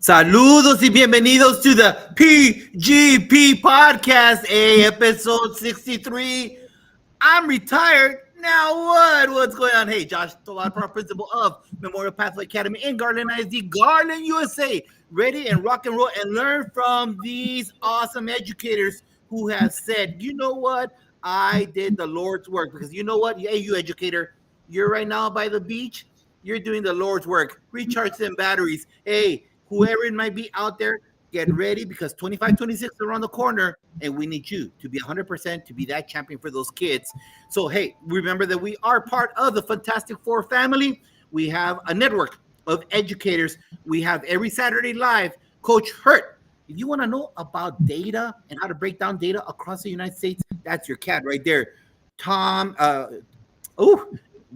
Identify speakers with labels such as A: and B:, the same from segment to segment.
A: Saludos y bienvenidos to the PGP podcast, episode 63. I'm retired. Now what? What's going on? Hey, Josh Tovar, principal of Memorial Pathway Academy in Garland ISD, Garland, USA. Ready and rock and roll and learn from these awesome educators who have said, you know what? I did the Lord's work. Because you know what? Hey, you educator, you're right now by the beach. You're doing the Lord's work. Recharge them batteries. Hey, whoever it might be out there, get ready because 25, 26 are around the corner, and we need you to be 100% to be that champion for those kids. So, hey, remember that we are part of the Fantastic Four family. We have a network of educators. We have every Saturday live, Coach Hurt. If you want to know about data and how to break down data across the United States, that's your cat right there.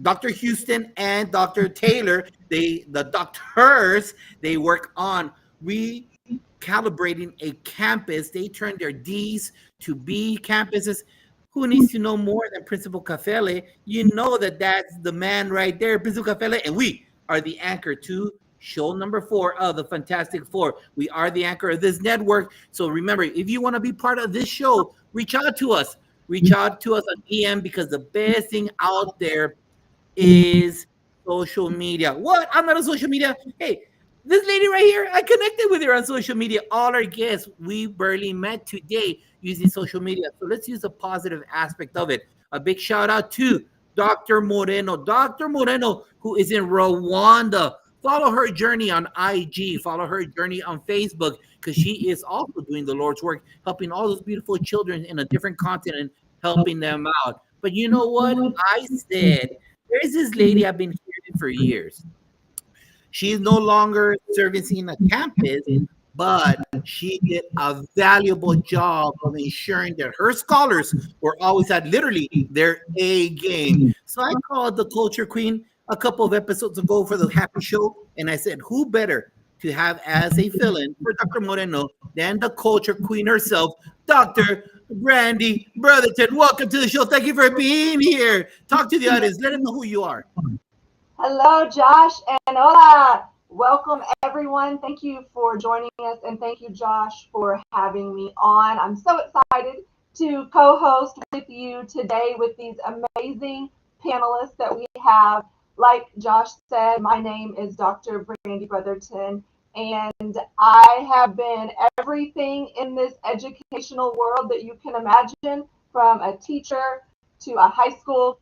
A: Dr. Houston and Dr. Taylor, the doctors, they work on recalibrating a campus. They turn their D's to B campuses. Who needs to know more than Principal Cafele? You know that's the man right there, Principal Cafele, and we are the anchor to show number 4 of the Fantastic Four. We are the anchor of this network. So remember, if you want to be part of this show, reach out to us. Reach out to us on EM because the best thing out there is social media. What? I'm not on social media. Hey, this lady right here, I connected with her on social media. All our guests, we barely met today using social media. So let's use the positive aspect of it. A big shout out to Dr. Moreno. Dr. Moreno, who is in Rwanda. Follow her journey on IG. Follow her journey on Facebook because she is also doing the Lord's work, helping all those beautiful children in a different continent, helping them out. But you know what? I said, there's this lady I've been hearing for years. She's no longer servicing a campus, but she did a valuable job of ensuring that her scholars were always at literally their A game. So I called the Culture Queen a couple of episodes ago for the Happy Show, and I said, who better to have as a fill-in for Dr. Moreno than the Culture Queen herself, Dr. Brandy Brotherton. Welcome to the show. Thank you for being here. Talk to the audience. Let them know who you are.
B: Hello, Josh, and hola. Welcome, everyone. Thank you for joining us, and thank you, Josh, for having me on. I'm so excited to co-host with you today with these amazing panelists that we have. Like Josh said, my name is Dr. Brandy Brotherton, and I have been everything in this educational world that you can imagine, from a teacher to a high school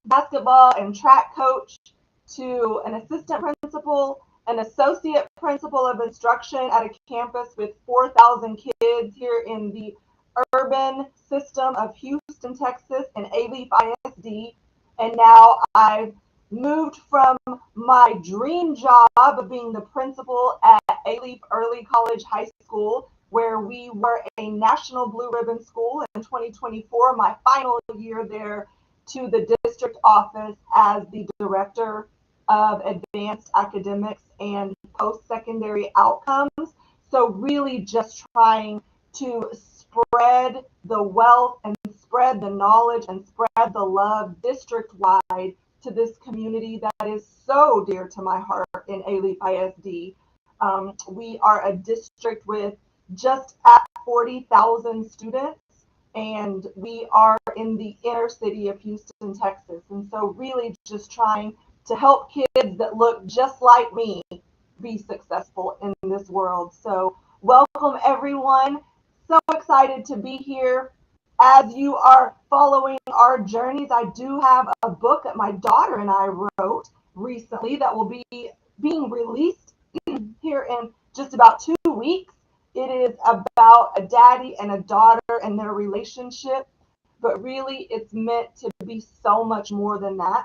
B: basketball and track coach to an assistant principal, an associate principal of instruction at a campus with 4,000 kids here in the urban system of Houston, Texas, and Alief ISD. And now I've moved from my dream job of being the principal at Alief Early College High School, where we were a national blue ribbon school in 2024, my final year there, to the district office as the director of advanced academics and post-secondary outcomes. So really just trying to spread the wealth and spread the knowledge and spread the love district-wide to this community that is so dear to my heart in Alief ISD. We are a district with just at 40,000 students, and we are in the inner city of Houston, Texas. And so really just trying to help kids that look just like me be successful in this world. So welcome, everyone. So excited to be here. As you are following our journeys, I do have a book that my daughter and I wrote recently that will be being released here in just about 2 weeks. It is about a daddy and a daughter and their relationship, but really it's meant to be so much more than that.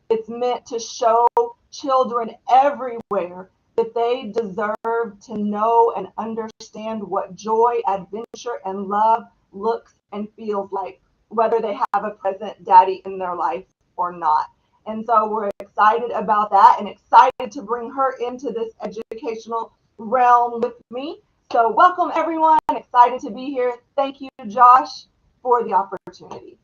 B: It's meant to show children everywhere that they deserve to know and understand what joy, adventure, and love looks and feels like, whether they have a present daddy in their life or not. And so we're excited about that and excited to bring her into this educational realm with me. So welcome, everyone. Excited to be here. Thank you, Josh, for the opportunity.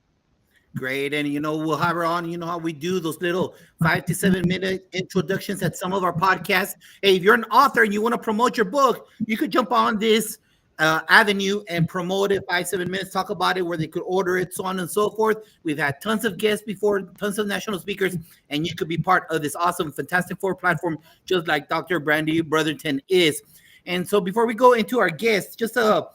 A: Great. And we'll have her on. You know how we do those little 5 to 7 minute introductions at some of our podcasts. Hey, if you're an author and you want to promote your book, you could jump on this avenue and promote it 5 7 minutes, talk about it, where they could order it, so on and so forth. We've had tons of guests before, tons of national speakers, and you could be part of this awesome Fantastic Four platform, just like Dr. Brandy Brotherton is. And so before we go into our guests, just the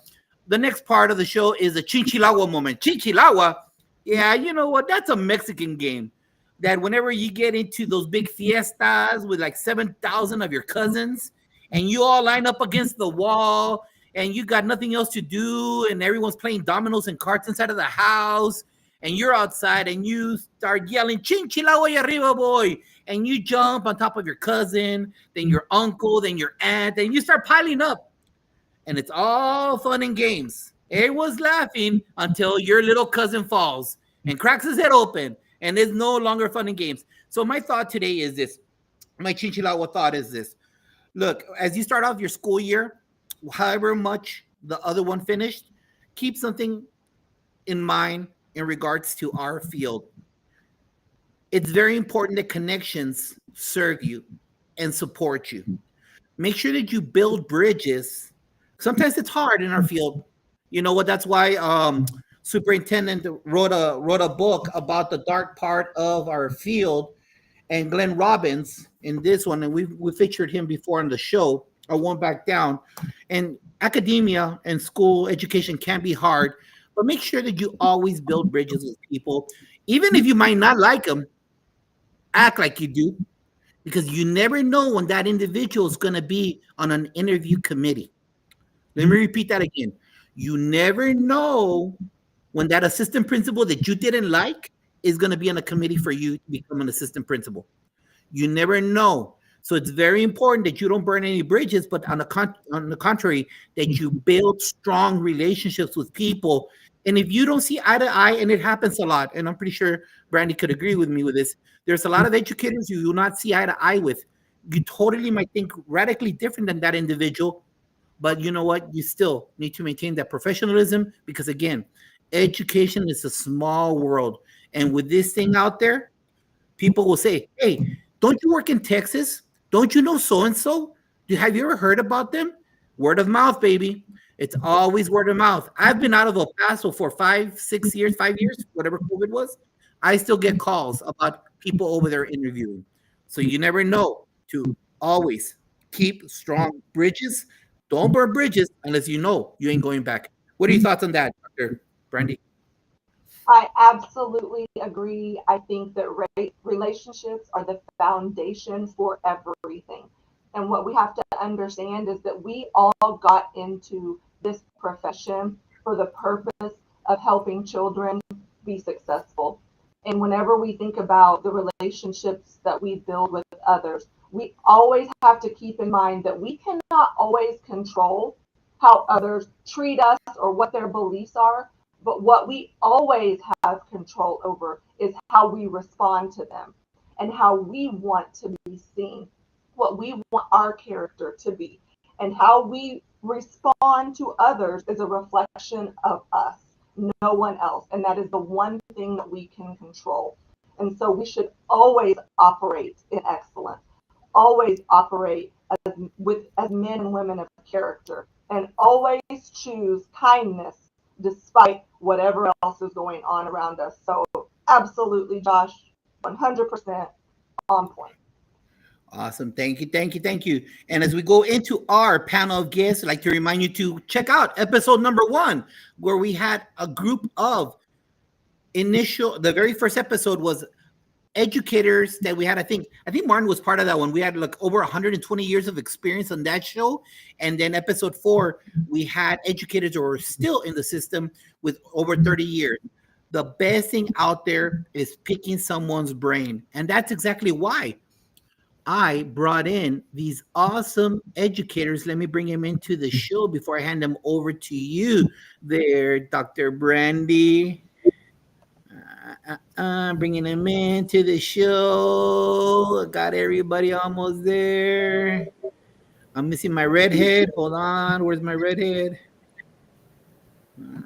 A: next part of the show is a Chinchilagua moment. Chinchilagua, yeah, you know what? That's a Mexican game that whenever you get into those big fiestas with like 7,000 of your cousins and you all line up against the wall and you got nothing else to do and everyone's playing dominoes and cards inside of the house and you're outside and you start yelling, Chinchilagua y arriba, boy. And you jump on top of your cousin, then your uncle, then your aunt, and you start piling up. And it's all fun and games. Everyone's laughing until your little cousin falls and cracks his head open, and it's no longer fun and games. So my thought today is this. My Chinchilagua thought is this. Look, as you start off your school year, however much the other one finished, keep something in mind in regards to our field. It's very important that connections serve you and support you. Make sure that you build bridges. Sometimes it's hard in our field. You know what? That's why superintendent wrote a book about the dark part of our field. And Glenn Robbins in this one, and we featured him before on the show. I won't back down. And academia and school education can be hard, but make sure that you always build bridges with people, even if you might not like them. Act like you do, because you never know when that individual is going to be on an interview committee. Let me repeat that again. You never know when that assistant principal that you didn't like is going to be on a committee for you to become an assistant principal. You never know. So it's very important that you don't burn any bridges, but on the contrary, that you build strong relationships with people. And if you don't see eye to eye, and it happens a lot, and I'm pretty sure Brandy could agree with me with this, there's a lot of educators you do not see eye to eye with. You totally might think radically different than that individual, but you know what? You still need to maintain that professionalism because, again, education is a small world. And with this thing out there, people will say, hey, don't you work in Texas? Don't you know so-and-so? Have you ever heard about them? Word of mouth, baby. It's always word of mouth. I've been out of El Paso for 5 years, whatever COVID was. I still get calls about people over there interviewing. So you never know to always keep strong bridges. Don't burn bridges unless you know you ain't going back. What are your thoughts on that, Dr. Brandy?
B: I absolutely agree. I think that relationships are the foundation for everything. And what we have to understand is that we all got into this profession for the purpose of helping children be successful. And whenever we think about the relationships that we build with others, we always have to keep in mind that we cannot always control how others treat us or what their beliefs are. But what we always have control over is how we respond to them and how we want to be seen, what we want our character to be, and how we respond to others is a reflection of us, no one else. And that is the one thing that we can control. And so we should always operate in excellence, always operate as men and women of character, and always choose kindness despite whatever else is going on around us. So absolutely, Josh, 100% on point.
A: Awesome. Thank you. And as we go into our panel of guests, I'd like to remind you to check out episode number 1, where we had a group of the very first episode was educators that we had. I think Martin was part of that one. We had like over 120 years of experience on that show. And then episode 4, we had educators who are still in the system with over 30 years. The best thing out there is picking someone's brain. And that's exactly why I brought in these awesome educators. Let me bring them into the show before I hand them over to you there, Dr. Brandy. Bringing them into the show. Got everybody almost there. I'm missing my redhead. Hold on. Where's my redhead?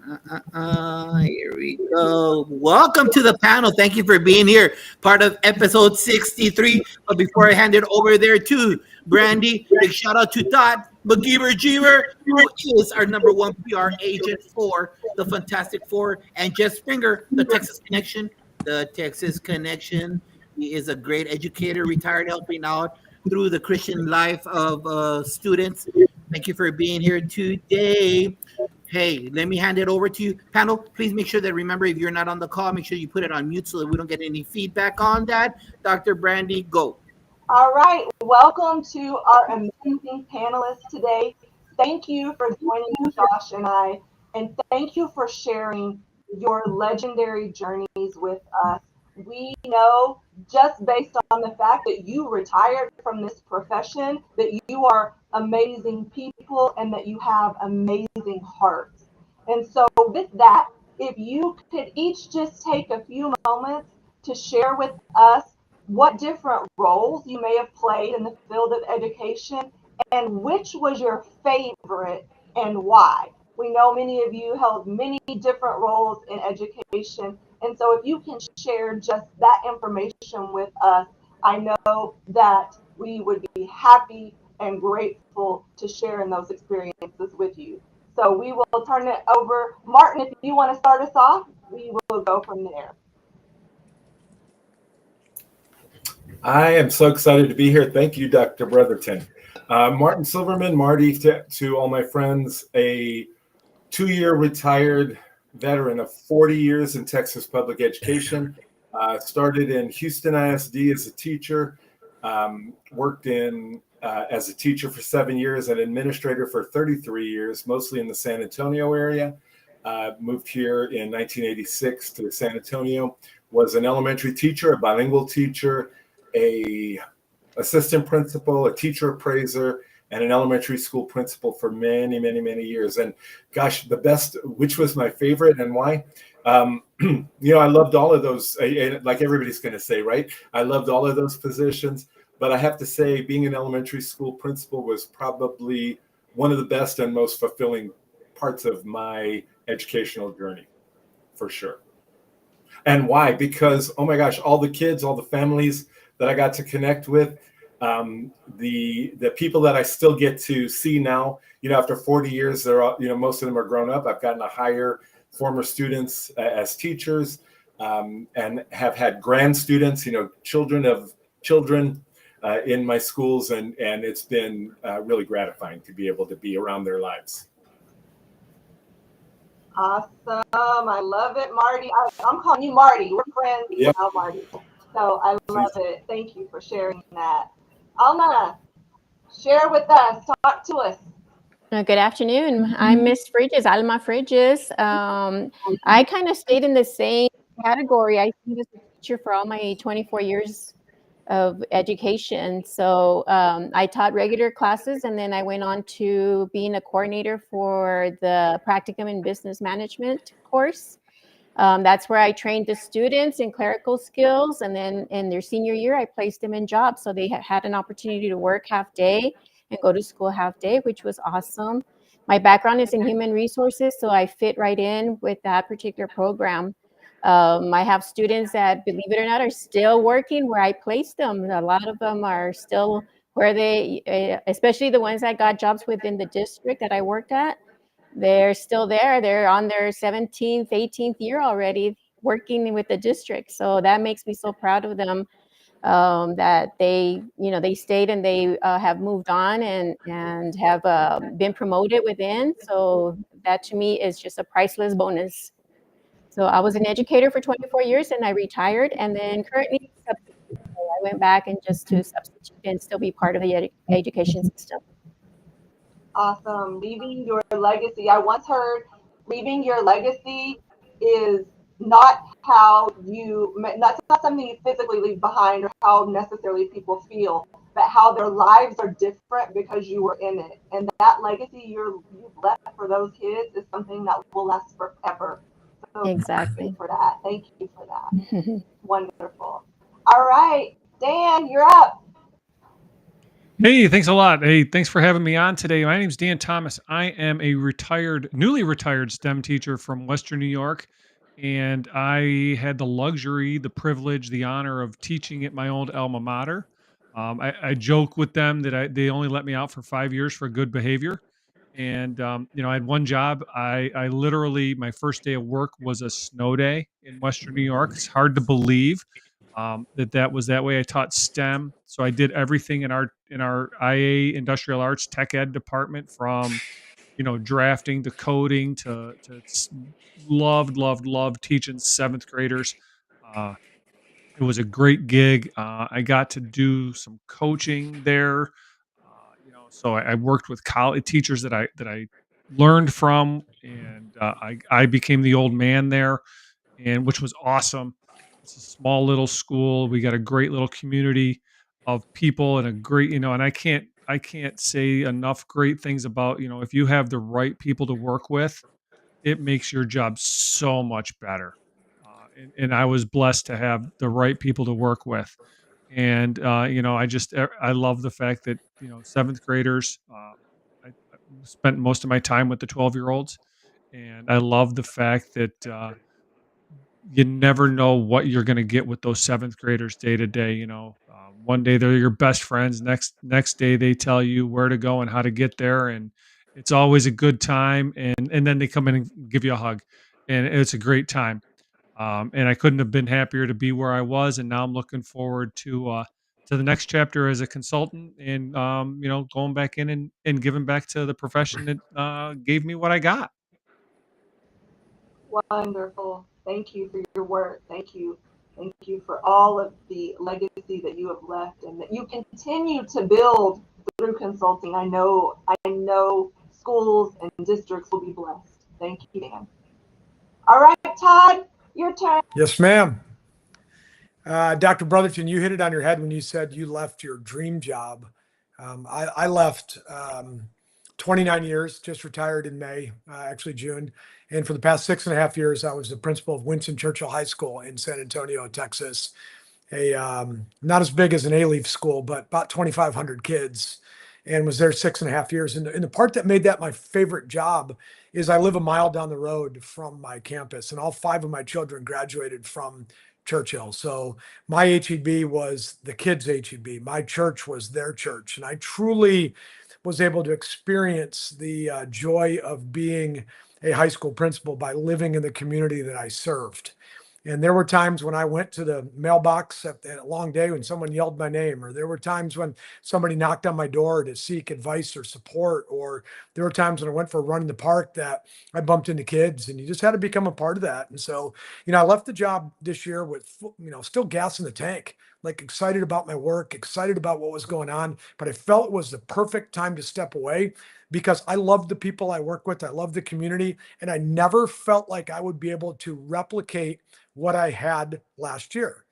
A: Here we go. Welcome to the panel. Thank you for being here, part of episode 63. But before I hand it over there to Brandy, big shout out to Todd McGeever, who is our number one PR agent for the Fantastic Four, and Jess Springer, the Texas Connection. The Texas Connection. He is a great educator, retired, helping out through the Christian life of students. Thank you for being here today. Hey, let me hand it over to you. Panel, please make sure that, remember, if you're not on the call, make sure you put it on mute so that we don't get any feedback on that. Dr. Brandy, go.
B: All right, welcome to our amazing panelists today. Thank you for joining Josh and I, and thank you for sharing your legendary journeys with us. We know, just based on the fact that you retired from this profession, that you are amazing people and that you have amazing hearts. And so, with that, if you could each just take a few moments to share with us what different roles you may have played in the field of education and which was your favorite and why. We know many of you held many different roles in education, and so if you can share just that information with us, I know that we would be happy and grateful to share in those experiences with you. So we will turn it over. Martin, if you want to start us off, we will go from there.
C: I am so excited to be here. Thank you, Dr. Brotherton. Martin Silverman, Marty, to all my friends, a 2-year retired veteran of 40 years in Texas public education. Started in Houston ISD as a teacher, worked in as a teacher for 7 years, and administrator for 33 years, mostly in the San Antonio area. Moved here in 1986 to San Antonio, was an elementary teacher, a bilingual teacher, a assistant principal, a teacher appraiser, and an elementary school principal for many, many, many years. And gosh, the best, which was my favorite and why? I loved all of those, like everybody's going to say, right? I loved all of those positions, but I have to say being an elementary school principal was probably one of the best and most fulfilling parts of my educational journey, for sure. And why? Because, oh my gosh, all the kids, all the families that I got to connect with, the people that I still get to see now, after 40 years, they're all, most of them are grown up. I've gotten to hire former students as teachers, and have had grand students, children of children in my schools, and it's been really gratifying to be able to be around their lives.
B: Awesome. I love it, Marty. I'm calling you Marty. We're friends now, Marty. So I love it. Thank you for sharing that. Alma, share with us. Talk to us.
D: Good afternoon. I'm Miss Fridges, Alma Fridges. I kind of stayed in the same category. I was a teacher for all my 24 years of education. So I taught regular classes, and then I went on to being a coordinator for the practicum in business management course. That's where I trained the students in clerical skills, and then in their senior year, I placed them in jobs. So they had an opportunity to work half day and go to school half day, which was awesome. My background is in human resources, so I fit right in with that particular program. I have students that, believe it or not, are still working where I placed them. A lot of them are still where they, especially the ones that got jobs within the district that I worked at, they're still there. They're on their 17th, 18th year already working with the district. So that makes me so proud of them, that they stayed and they have moved on and have been promoted within. So that to me is just a priceless bonus. So I was an educator for 24 years and I retired, and then currently I went back and just to substitute and still be part of the education system.
B: Awesome. Leaving your legacy. I once heard leaving your legacy is not not something you physically leave behind or how necessarily people feel, but how their lives are different because you were in it. And that legacy you've left for those kids is something that will last forever. So
D: exactly.
B: Thank you for that. Wonderful. All right, Dan, you're up.
E: Hey, thanks a lot. Hey, thanks for having me on today. My name's Dan Thomas. I am a newly retired STEM teacher from Western New York. And I had the luxury, the privilege, the honor of teaching at my old alma mater. I joke with them that they only let me out for 5 years for good behavior. And, I had one job. I literally, my first day of work was a snow day in Western New York. It's hard to believe that was that way. I taught STEM, so I did everything in our IA Industrial Arts Tech Ed department, from drafting to coding loved teaching seventh graders. Uh, it was a great gig. I got to do some coaching there. So I worked with college teachers that I learned from, and I became the old man there, and which was awesome. It's a small little school. We got a great little community of people, and a great, and I can't say enough great things about, if you have the right people to work with, it makes your job so much better. And I was blessed to have the right people to work with. And I love the fact that seventh graders. I spent most of my time with the 12-year-olds, and I love the fact that you never know what you're going to get with those seventh graders day to day. One day they're your best friends. Next day they tell you where to go and how to get there, and it's always a good time. And then they come in and give you a hug, and it's a great time. And I couldn't have been happier to be where I was, and now I'm looking forward to the next chapter as a consultant, and going back in and giving back to the profession that gave me what I got.
B: Wonderful. Thank you for your work. Thank you. Thank you for all of the legacy that you have left and that you continue to build through consulting. I know schools and districts will be blessed. Thank you, Dan. All right, Todd, your turn.
F: Yes, ma'am. Dr. Brotherton, you hit it on your head when you said you left your dream job. I left 29 years, just retired in May, actually June. And for the past 6.5 years, I was the principal of Winston Churchill High School in San Antonio, Texas. Not as big as an A-Leaf school, but about 2,500 kids, and was there 6.5 years. And the part that made that my favorite job is I live a mile down the road from my campus, and all 5 of my children graduated from Churchill. So my HEB was the kids' HEB. My church was their church. And I truly was able to experience the joy of being a high school principal by living in the community that I served. And there were times when I went to the mailbox at a long day when someone yelled my name, or there were times when somebody knocked on my door to seek advice or support, or there were times when I went for a run in the park that I bumped into kids, and you just had to become a part of that. And so, I left the job this year with, still gas in the tank, like excited about my work, excited about what was going on, but I felt it was the perfect time to step away because I love the people I work with. I love the community, and I never felt like I would be able to replicate what I had last year.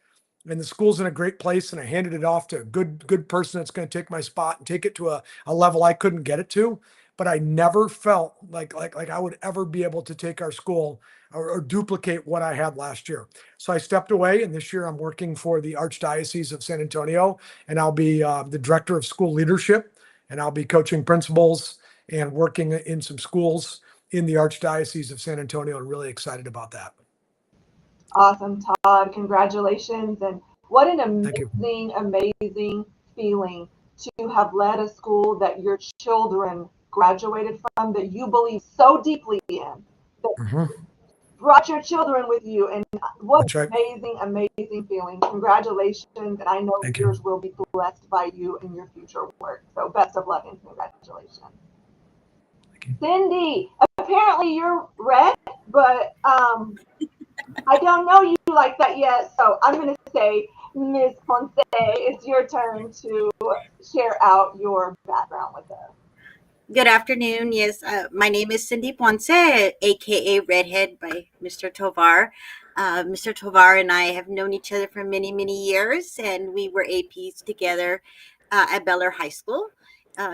F: And the school's in a great place, and I handed it off to a good person that's going to take my spot and take it to a level I couldn't get it to. But I never felt like I would ever be able to take our school or duplicate what I had last year. So I stepped away, and this year I'm working for the Archdiocese of San Antonio, and I'll be the director of school leadership, and I'll be coaching principals and working in some schools in the Archdiocese of San Antonio, and really excited about that.
B: Awesome, Todd. Congratulations. And what an
F: Thank you.
B: amazing feeling to have led a school that your children graduated from, that you believe so deeply in, that
F: Mhm.
B: brought your children with you. And what
F: That's right.
B: amazing feeling. Congratulations. And I know
F: Thank you.
B: yours will be blessed by you in your future work. So best of luck and congratulations.
F: Thank you.
B: Cindy, apparently you're red, but I don't know you like that yet, so I'm going to say, Ms. Ponce, it's your turn to share out your background with us.
G: Good afternoon. Yes, my name is Cindy Ponce, aka Redhead by Mr. Tovar. Mr. Tovar and I have known each other for many, many years, and we were APs together at Beller High School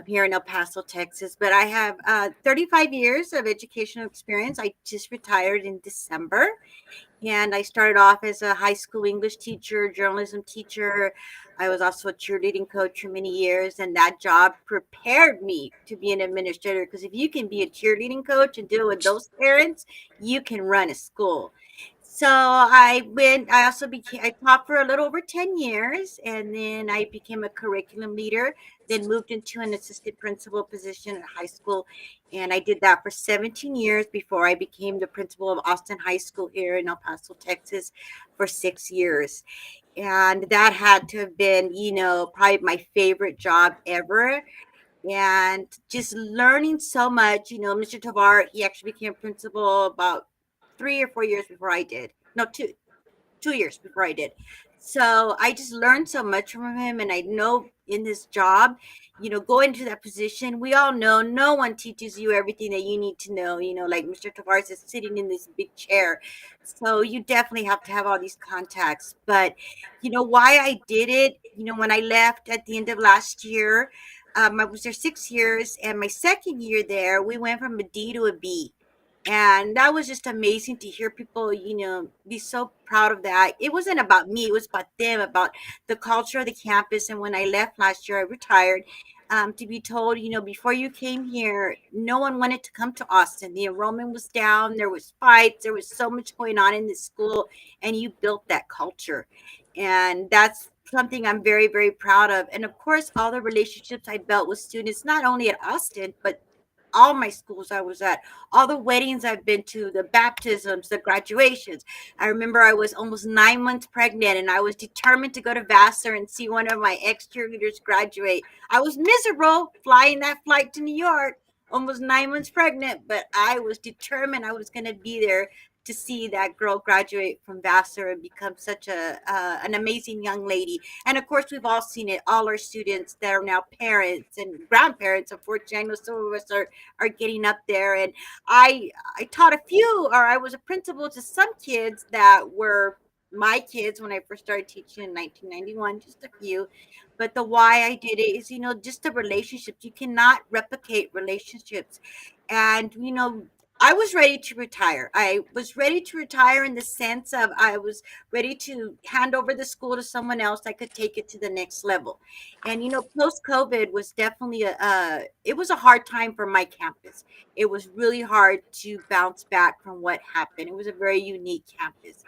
G: here in El Paso, Texas. But I have 35 years of educational experience. I just retired in December. And I started off as a high school English teacher, journalism teacher. I was also a cheerleading coach for many years, and that job prepared me to be an administrator. Because if you can be a cheerleading coach and deal with those parents, you can run a school. So I also became, I taught for a little over 10 years, and then I became a curriculum leader, then moved into an assistant principal position at high school. And I did that for 17 years before I became the principal of Austin High School here in El Paso, Texas for 6 years. And that had to have been, probably my favorite job ever. And just learning so much. Mr. Tovar, he actually became principal about 3 or 4 years before I did. No, 2 years before I did. So I just learned so much from him. And I know in this job, going into that position, we all know no one teaches you everything that you need to know, like Mr. Tavares is sitting in this big chair. So you definitely have to have all these contacts. But, why I did it, when I left at the end of last year, I was there 6 years. And my second year there, we went from a D to a B. And that was just amazing to hear people, be so proud of that. It wasn't about me, it was about them, about the culture of the campus. And when I left last year, I retired. To be told, before you came here, no one wanted to come to Austin. The enrollment was down, there was fights, there was so much going on in this school, and you built that culture. And that's something I'm very, very proud of. And of course, all the relationships I built with students, not only at Austin, but all my schools I was at, all the weddings I've been to, the baptisms, the graduations. I remember I was almost 9 months pregnant, and I was determined to go to Vassar and see one of my ex cheerleaders graduate. I was miserable flying that flight to New York, almost 9 months pregnant, but I was determined I was going to be there to see that girl graduate from Vassar and become such an amazing young lady. And of course, we've all seen it. All our students that are now parents and grandparents. Unfortunately, I know some of us are getting up there. And I taught a few, or I was a principal to some kids that were my kids when I first started teaching in 1991, just a few. But the why I did it is, just the relationships. You cannot replicate relationships. And, I was ready to retire. I was ready to retire in the sense of I was ready to hand over the school to someone else that could take it to the next level. And post COVID was definitely it was a hard time for my campus. It was really hard to bounce back from what happened. It was a very unique campus.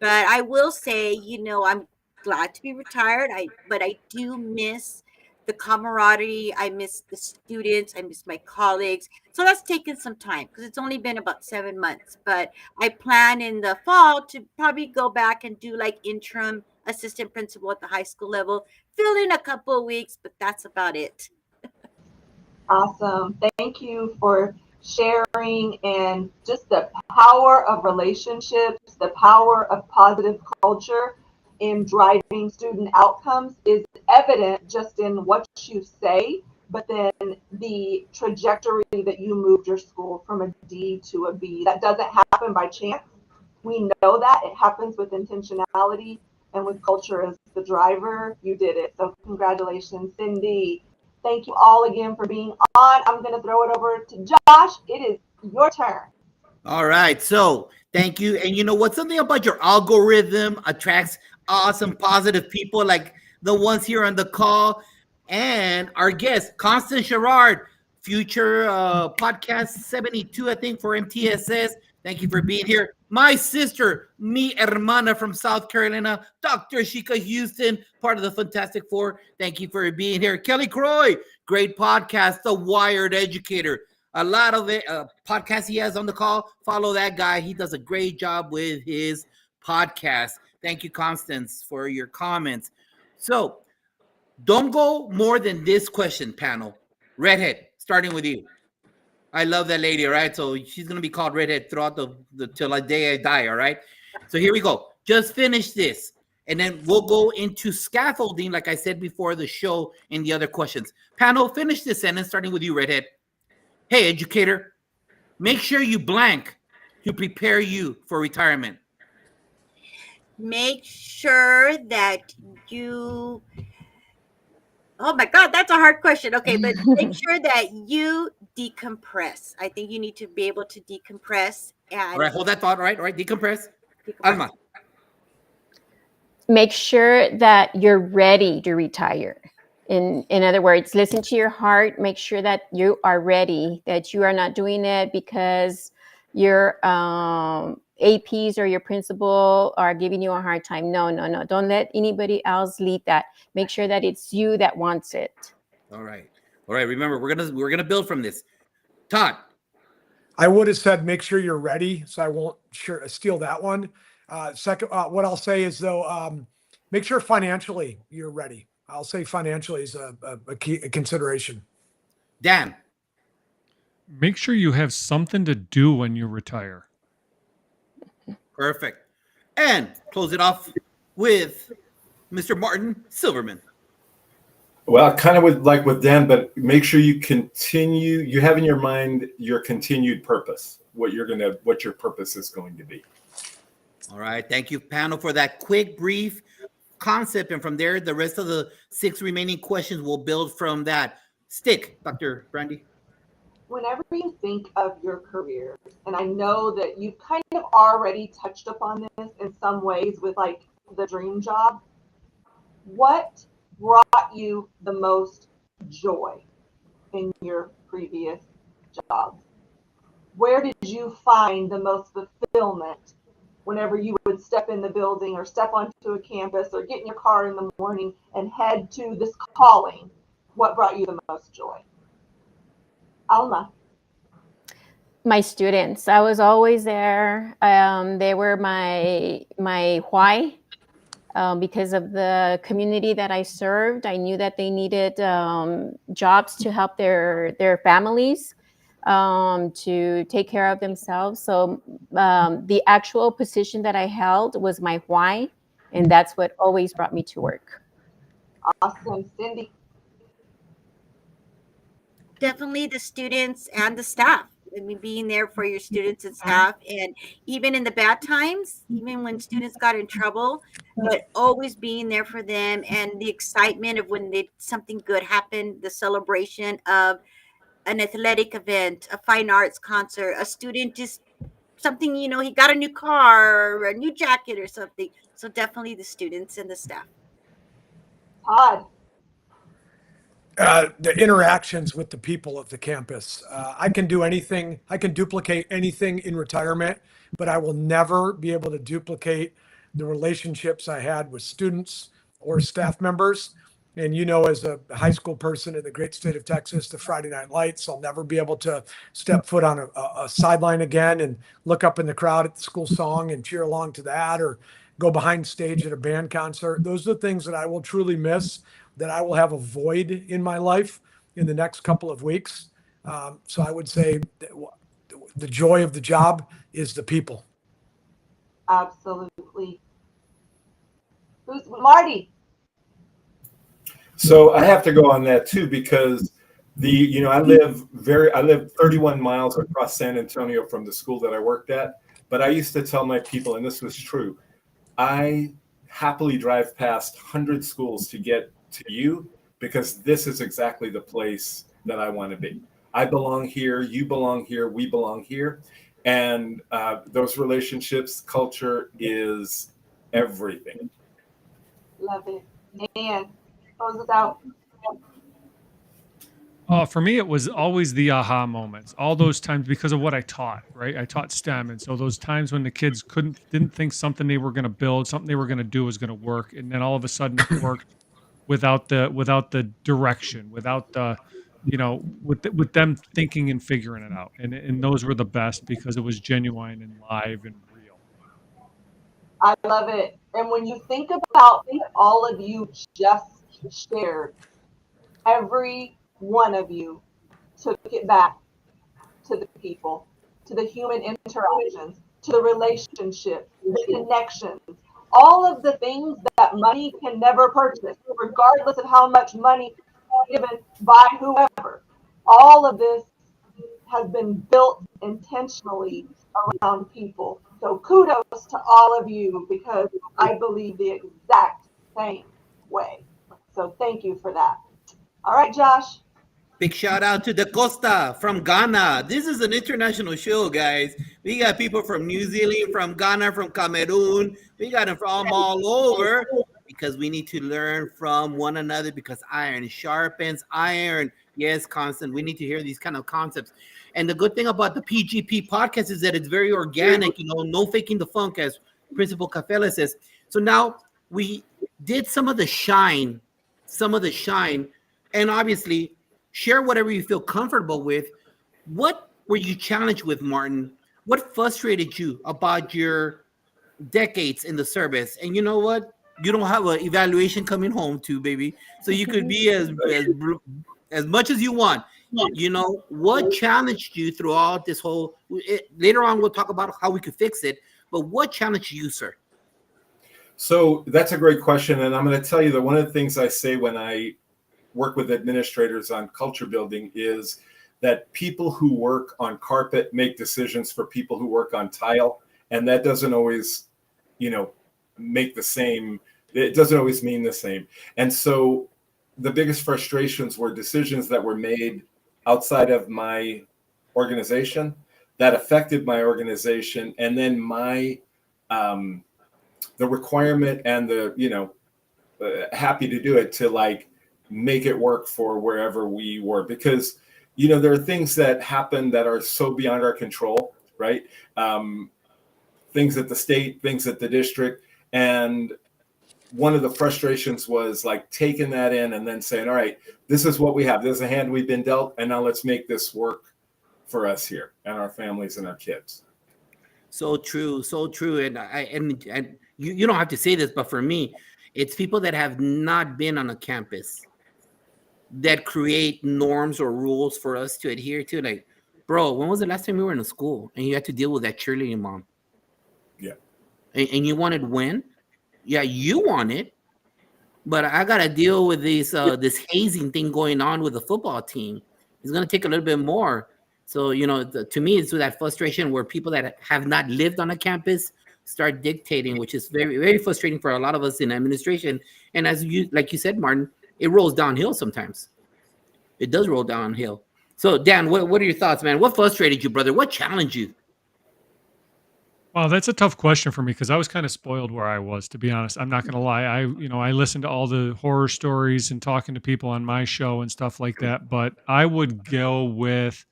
G: But I will say, I'm glad to be retired. But I do miss the camaraderie. I miss the students. I miss my colleagues. So that's taken some time because it's only been about 7 months. But I plan in the fall to probably go back and do like interim assistant principal at the high school level, fill in a couple of weeks, but that's about it.
B: Awesome. Thank you for sharing, and just the power of relationships, the power of positive culture in driving student outcomes is evident just in what you say, but then the trajectory that you moved your school from a D to a B. That doesn't happen by chance. We know that it happens with intentionality and with culture as the driver. You did it. So congratulations, Cindy. Thank you all again for being on. I'm going to throw it over to Josh. It is your turn.
A: All right. So thank you. And you know what? Something about your algorithm attracts awesome, positive people like the ones here on the call. And our guest, Constance Gerard, future podcast 72, I think, for MTSS. Thank you for being here. My sister, mi hermana from South Carolina, Dr. Shika Houston, part of the Fantastic Four. Thank you for being here. Kelly Croy, great podcast, The Wired Educator. A lot of it podcasts he has on the call. Follow that guy. He does a great job with his podcast. Thank you, Constance, for your comments. So don't go more than this question, panel. Redhead, starting with you. I love that lady, all right? So she's going to be called Redhead throughout the till the day I die, all right? So here we go. Just finish this, and then we'll go into scaffolding, like I said before the show, and the other questions. Panel, finish this sentence, starting with you, Redhead. Hey, educator, make sure you blank to prepare you for retirement.
G: Make sure that you... Oh my God, that's a hard question. Okay, but make sure that you decompress. I think you need to be able to decompress. And
A: All right, hold that thought. All right, decompress. Alma.
D: Make sure that you're ready to retire. In other words, listen to your heart. Make sure that you are ready, that you are not doing it because your APs or your principal are giving you a hard time. No. Don't let anybody else lead that. Make sure that it's you that wants it.
A: All right. Remember, we're gonna build from this. Todd.
F: I would have said make sure you're ready, so I won't steal that one. Second, what I'll say is though, make sure financially you're ready. I'll say financially is a key consideration.
A: Dan.
E: Make sure you have something to do when you retire.
A: Perfect. And close it off with Mr. Martin Silverman.
C: Well, kind of with Dan, but make sure you have in your mind your continued purpose, what your purpose is going to be.
A: All right. Thank you, panel, for that quick, brief concept. And from there, the rest of the 6 remaining questions will build from that. Stick, Dr. Brandy.
B: Whenever you think of your career, and I know that you've kind of already touched upon this in some ways with like the dream job, what brought you the most joy in your previous jobs? Where did you find the most fulfillment whenever you would step in the building or step onto a campus or get in your car in the morning and head to this calling? What brought you the most joy? Alma.
D: My students. I was always there. They were my why. Because of the community that I served, I knew that they needed jobs to help their families, to take care of themselves. So the actual position that I held was my why, and that's what always brought me to work.
B: Awesome. Cindy.
G: Definitely the students and the staff. I mean, being there for your students and staff, and even in the bad times, even when students got in trouble, but always being there for them, and the excitement of when something good happened, the celebration of an athletic event, a fine arts concert, a student just something, he got a new car or a new jacket or something. So definitely the students and the staff.
B: Todd.
F: The interactions with the people of the campus. I can do anything. I can duplicate anything in retirement, but I will never be able to duplicate the relationships I had with students or staff members. And as a high school person in the great state of Texas, the Friday Night Lights, I'll never be able to step foot on a sideline again and look up in the crowd at the school song and cheer along to that, or go behind stage at a band concert. Those are the things that I will truly miss, that I will have a void in my life in the next couple of weeks. So I would say the joy of the job is the people.
B: Absolutely. Who's Marty?
C: So I have to go on that too, because I live 31 miles across San Antonio from the school that I worked at. But I used to tell my people, and this was true, I happily drive past 100 schools to get to you, because this is exactly the place that I want to be. I belong here, you belong here, we belong here. And those relationships, culture is everything.
B: Love it. And close it out.
E: For me, it was always the aha moments. All those times, because of what I taught, right? I taught STEM, and so those times when the kids didn't think something they were going to build, something they were going to do was going to work, and then all of a sudden it worked without the direction, without the, with them thinking and figuring it out, and those were the best because it was genuine and live and real.
B: I love it. And when you think about all of you just shared, every one of you took it back to the people, to the human interactions, to the relationships, the connections, all of the things that money can never purchase, regardless of how much money given by whoever. All of this has been built intentionally around people. So kudos to all of you, because I believe the exact same way. So thank you for that. All right, Josh.
A: Big shout out to Da Costa from Ghana. This is an international show, guys. We got people from New Zealand, from Ghana, from Cameroon. We got them from all over because we need to learn from one another because iron sharpens iron. Yes, Constant. We need to hear these kind of concepts. And the good thing about the PGP podcast is that it's very organic, no faking the funk, as Principal Cafela says. So now we did some of the shine, and obviously share whatever you feel comfortable with. What were you challenged with, Martin? What frustrated you about your decades in the service? And you know what? You don't have an evaluation coming home to, baby. So you could be as much as you want. What challenged you throughout this whole? Later on, we'll talk about how we could fix it. But what challenged you, sir?
C: So that's a great question. And I'm going to tell you that one of the things I say when I work with administrators on culture building is that people who work on carpet make decisions for people who work on tile. And that doesn't always, make the same. It doesn't always mean the same. And so the biggest frustrations were decisions that were made outside of my organization that affected my organization. And then the requirement and the, happy to do it to make it work for wherever we were, because there are things that happen that are so beyond our control, right? Things at the state, things at the district. And one of the frustrations was taking that in and then saying, all right, this is what we have. This is a hand we've been dealt. And now let's make this work for us here and our families and our kids. So true.
A: And you don't have to say this, but for me, it's people that have not been on a campus that create norms or rules for us to adhere to. Like, bro, when was the last time you were in a school and you had to deal with that cheerleading mom?
C: Yeah.
A: And you wanted win? Yeah, you want it. But I got to deal with this hazing thing going on with the football team. It's going to take a little bit more. So, to me, it's that frustration where people that have not lived on a campus start dictating, which is very, very frustrating for a lot of us in administration. And like you said, Martin, it rolls downhill sometimes. It does roll downhill. So, Dan, what are your thoughts, man? What frustrated you, brother? What challenged you?
E: Well, that's a tough question for me because I was kind of spoiled where I was, to be honest. I'm not going to lie. I listened to all the horror stories and talking to people on my show and stuff like that. But I would go with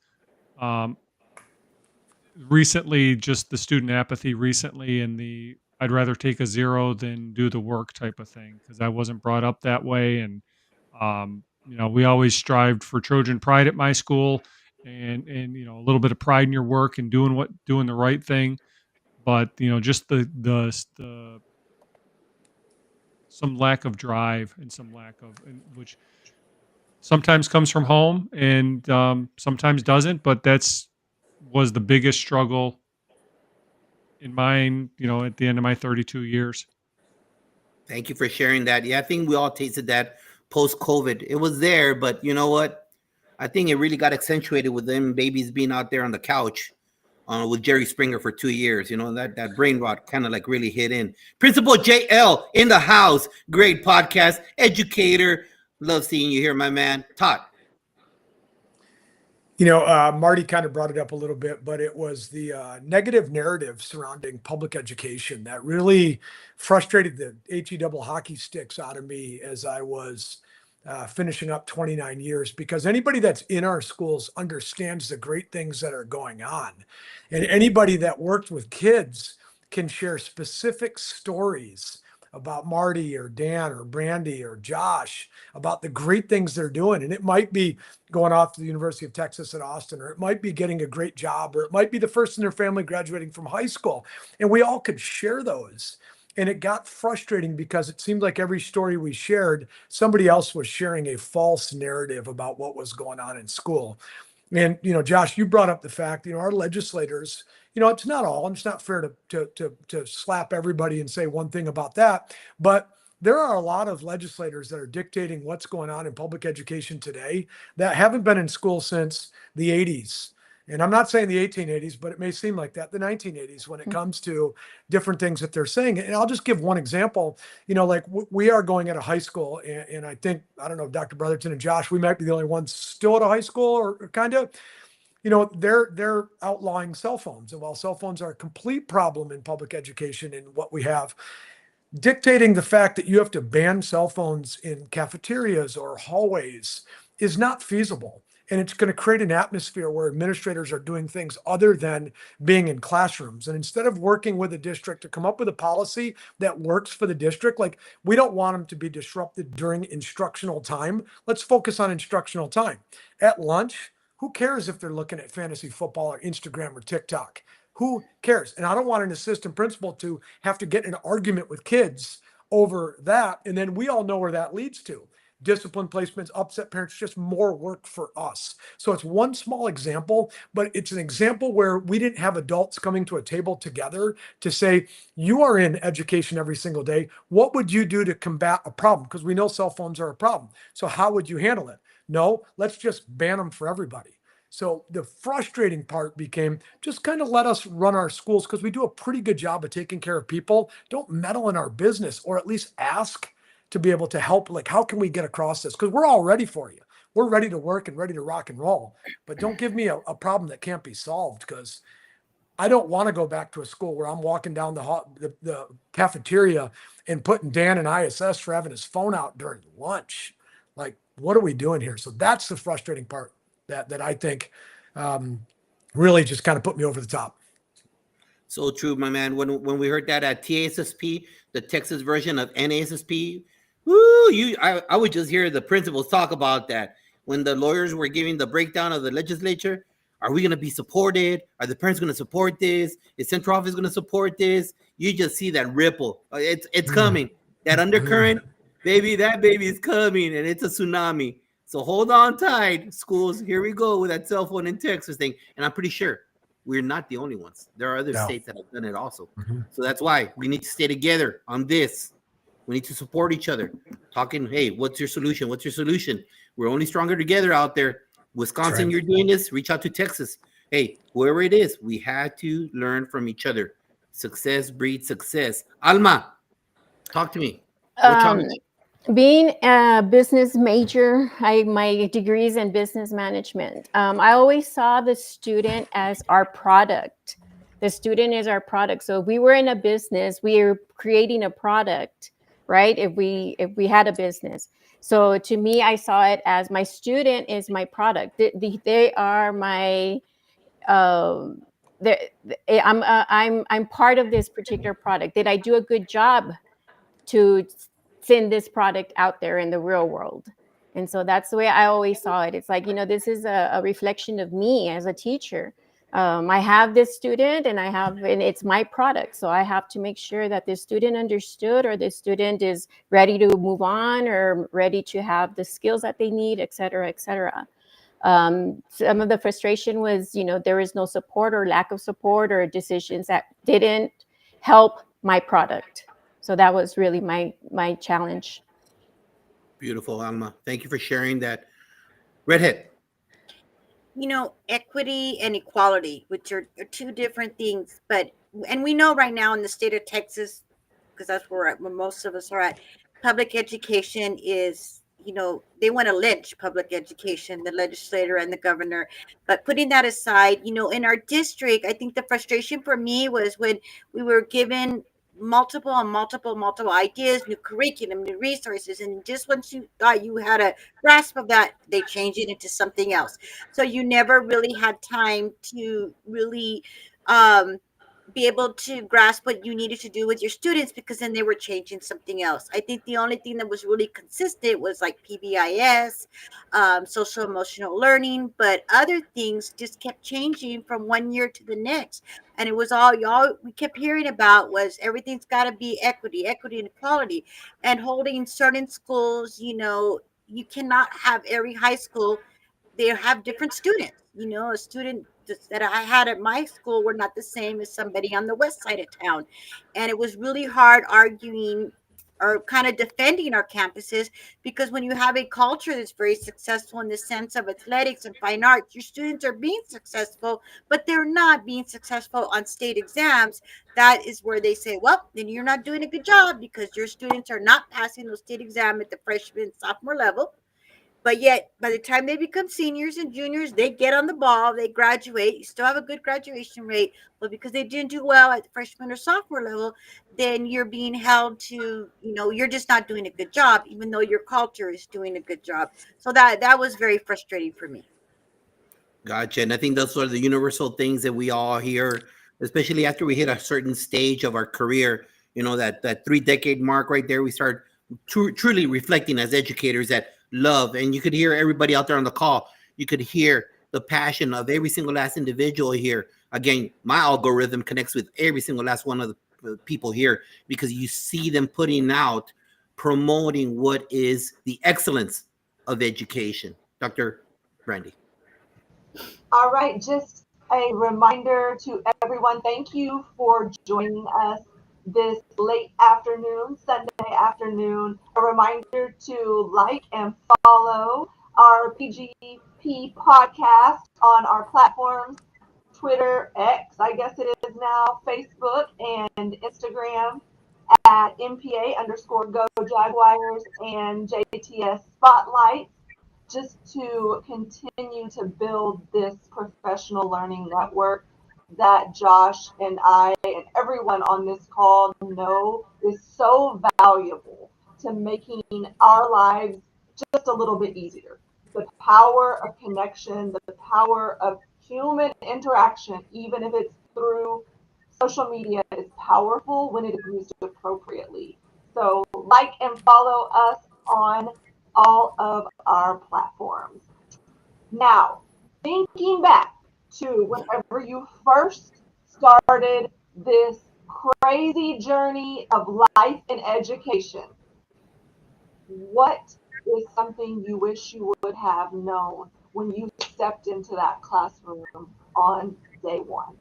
E: recently, just the student apathy recently, and I'd rather take a 0 than do the work type of thing because I wasn't brought up that way. And we always strived for Trojan pride at my school, and a little bit of pride in your work and doing the right thing. But just the some lack of drive and some lack of, which sometimes comes from home and sometimes doesn't. But was the biggest struggle in mine, at the end of my 32 years.
A: Thank you for sharing that. Yeah, I think we all tasted that post-COVID. It was there, but you know what? I think it really got accentuated with them babies being out there on the couch with Jerry Springer for 2 years. That brain rot kind of really hit in. Principal JL in the house. Great podcast, educator. Love seeing you here, my man. Todd.
F: Marty kind of brought it up a little bit, but it was the negative narrative surrounding public education that really frustrated the HE double hockey sticks out of me as I was finishing up 29 years, because anybody that's in our schools understands the great things that are going on. And anybody that worked with kids can share specific stories about Marty or Dan or Brandy or Josh about the great things they're doing. And it might be going off to the University of Texas at Austin, or it might be getting a great job, or it might be the first in their family graduating from high school. And we all could share those. And it got frustrating because it seemed like every story we shared, somebody else was sharing a false narrative about what was going on in school. And, Josh, you brought up the fact, our legislators, it's not all, and it's not fair to slap everybody and say one thing about that, but there are a lot of legislators that are dictating what's going on in public education today that haven't been in school since the 80s. And I'm not saying the 1880s, but it may seem like that, the 1980s, when it comes to different things that they're saying. And I'll just give one example. We are going at a high school, and I think, I don't know, Dr. Brotherton and Josh, we might be the only ones still at a high school or kind of. they're outlawing cell phones. And while cell phones are a complete problem in public education and what we have, dictating the fact that you have to ban cell phones in cafeterias or hallways is not feasible. And it's going to create an atmosphere where administrators are doing things other than being in classrooms. And instead of working with the district to come up with a policy that works for the district, like we don't want them to be disrupted during instructional time. Let's focus on instructional time. At lunch, who cares if they're looking at fantasy football or Instagram or TikTok? Who cares? And I don't want an assistant principal to have to get in an argument with kids over that. And then we all know where that leads to. Discipline placements, upset parents, just more work for us. So it's one small example, but it's an example where we didn't have adults coming to a table together to say, you are in education every single day. What would you do to combat a problem? Because we know cell phones are a problem. So how would you handle it? No, let's just ban them for everybody. So the frustrating part became just kind of let us run our schools because we do a pretty good job of taking care of people. Don't meddle in our business, or at least ask to be able to help. Like, how can we get across this? Because we're all ready for you. We're ready to work and ready to rock and roll. But don't give me a problem that can't be solved, because I don't want to go back to a school where I'm walking down the cafeteria and putting Dan in ISS for having his phone out during lunch. Like, what are we doing here? So that's the frustrating part that I think really just kind of put me over the top.
A: So true, my man. When we heard that at TASSP, the Texas version of NASSP, I would just hear the principals talk about that when the lawyers were giving the breakdown of the legislature. Are we going to be supported? Are the parents going to support this? Is central office going to support this? You just see that ripple. It's coming. That undercurrent, baby, that baby is coming, and it's a tsunami. So hold on tight, schools. Here we go with that cell phone in Texas thing. And I'm pretty sure we're not the only ones. There are other states that have done it also. So that's why we need to stay together on this. We need to support each other. Talking, hey, what's your solution? What's your solution? We're only stronger together out there. Wisconsin,
F: Right.
A: You're doing this. Reach out to Texas. Hey, whoever it is, we had to learn from each other. Success breeds success. Alma, talk to me. What challenge?
D: Being a business major, my degree is in business management. I always saw the student as our product. The student is our product. So if we were in a business, we are creating a product, right? If we had a business. So to me, I saw it as my student is my product. They are my. I'm part of this particular product. Did I do a good job to send this product out there in the real world? And so that's the way I always saw it. It's like, this is a reflection of me as a teacher. I have this student and it's my product. So I have to make sure that the student understood, or the student is ready to move on, or ready to have the skills that they need, et cetera, et cetera. Some of the frustration was, there is no support or lack of support, or decisions that didn't help my product. So that was really my challenge.
A: Beautiful, Alma. Thank you for sharing that. Redhead.
G: Equity and equality, which are two different things, and we know right now in the state of Texas, because that's where most of us are at, public education is, they want to lynch public education, the legislator and the governor. But putting that aside, in our district, I think the frustration for me was when we were given multiple ideas, new curriculum, new resources, and just once you thought you had a grasp of that, they change it into something else. So you never really had time to really be able to grasp what you needed to do with your students, because then they were changing something else. I think the only thing that was really consistent was like PBIS, social emotional learning, but other things just kept changing from one year to the next. And it was all we kept hearing about was everything's got to be equity and equality, and holding certain schools, you cannot have every high school, they have different students. A student that I had at my school were not the same as somebody on the west side of town. And it was really hard arguing or kind of defending our campuses, because when you have a culture that's very successful in the sense of athletics and fine arts, your students are being successful, but they're not being successful on state exams. That is where they say, well, then you're not doing a good job, because your students are not passing those state exam at the freshman, sophomore level. But yet, by the time they become seniors and juniors, they get on the ball, they graduate, you still have a good graduation rate, but because they didn't do well at the freshman or sophomore level, then you're being held to, you're just not doing a good job, even though your culture is doing a good job. So that was very frustrating for me.
A: Gotcha. And I think those are the universal things that we all hear, especially after we hit a certain stage of our career. That 3-decade mark right there, we start truly reflecting as educators that love. And you could hear everybody out there on the call. You could hear the passion of every single last individual here. Again, my algorithm connects with every single last one of the people here because you see them putting out, promoting what is the excellence of education. Dr. Brandy.
B: All right, just a reminder to everyone, thank you for joining us this late afternoon, Sunday afternoon. A reminder to like and follow our PGP podcast on our platforms, Twitter, X, I guess it is now, Facebook, and Instagram at MPA_Go Jaguars and JTS Spotlight, just to continue to build this professional learning network that Josh and I and everyone on this call know is so valuable to making our lives just a little bit easier. The power of connection, the power of human interaction, even if it's through social media, is powerful when it is used appropriately. So like and follow us on all of our platforms. Now, thinking back to whenever you first started this crazy journey of life and education, what is something you wish you would have known when you stepped into that classroom on day one?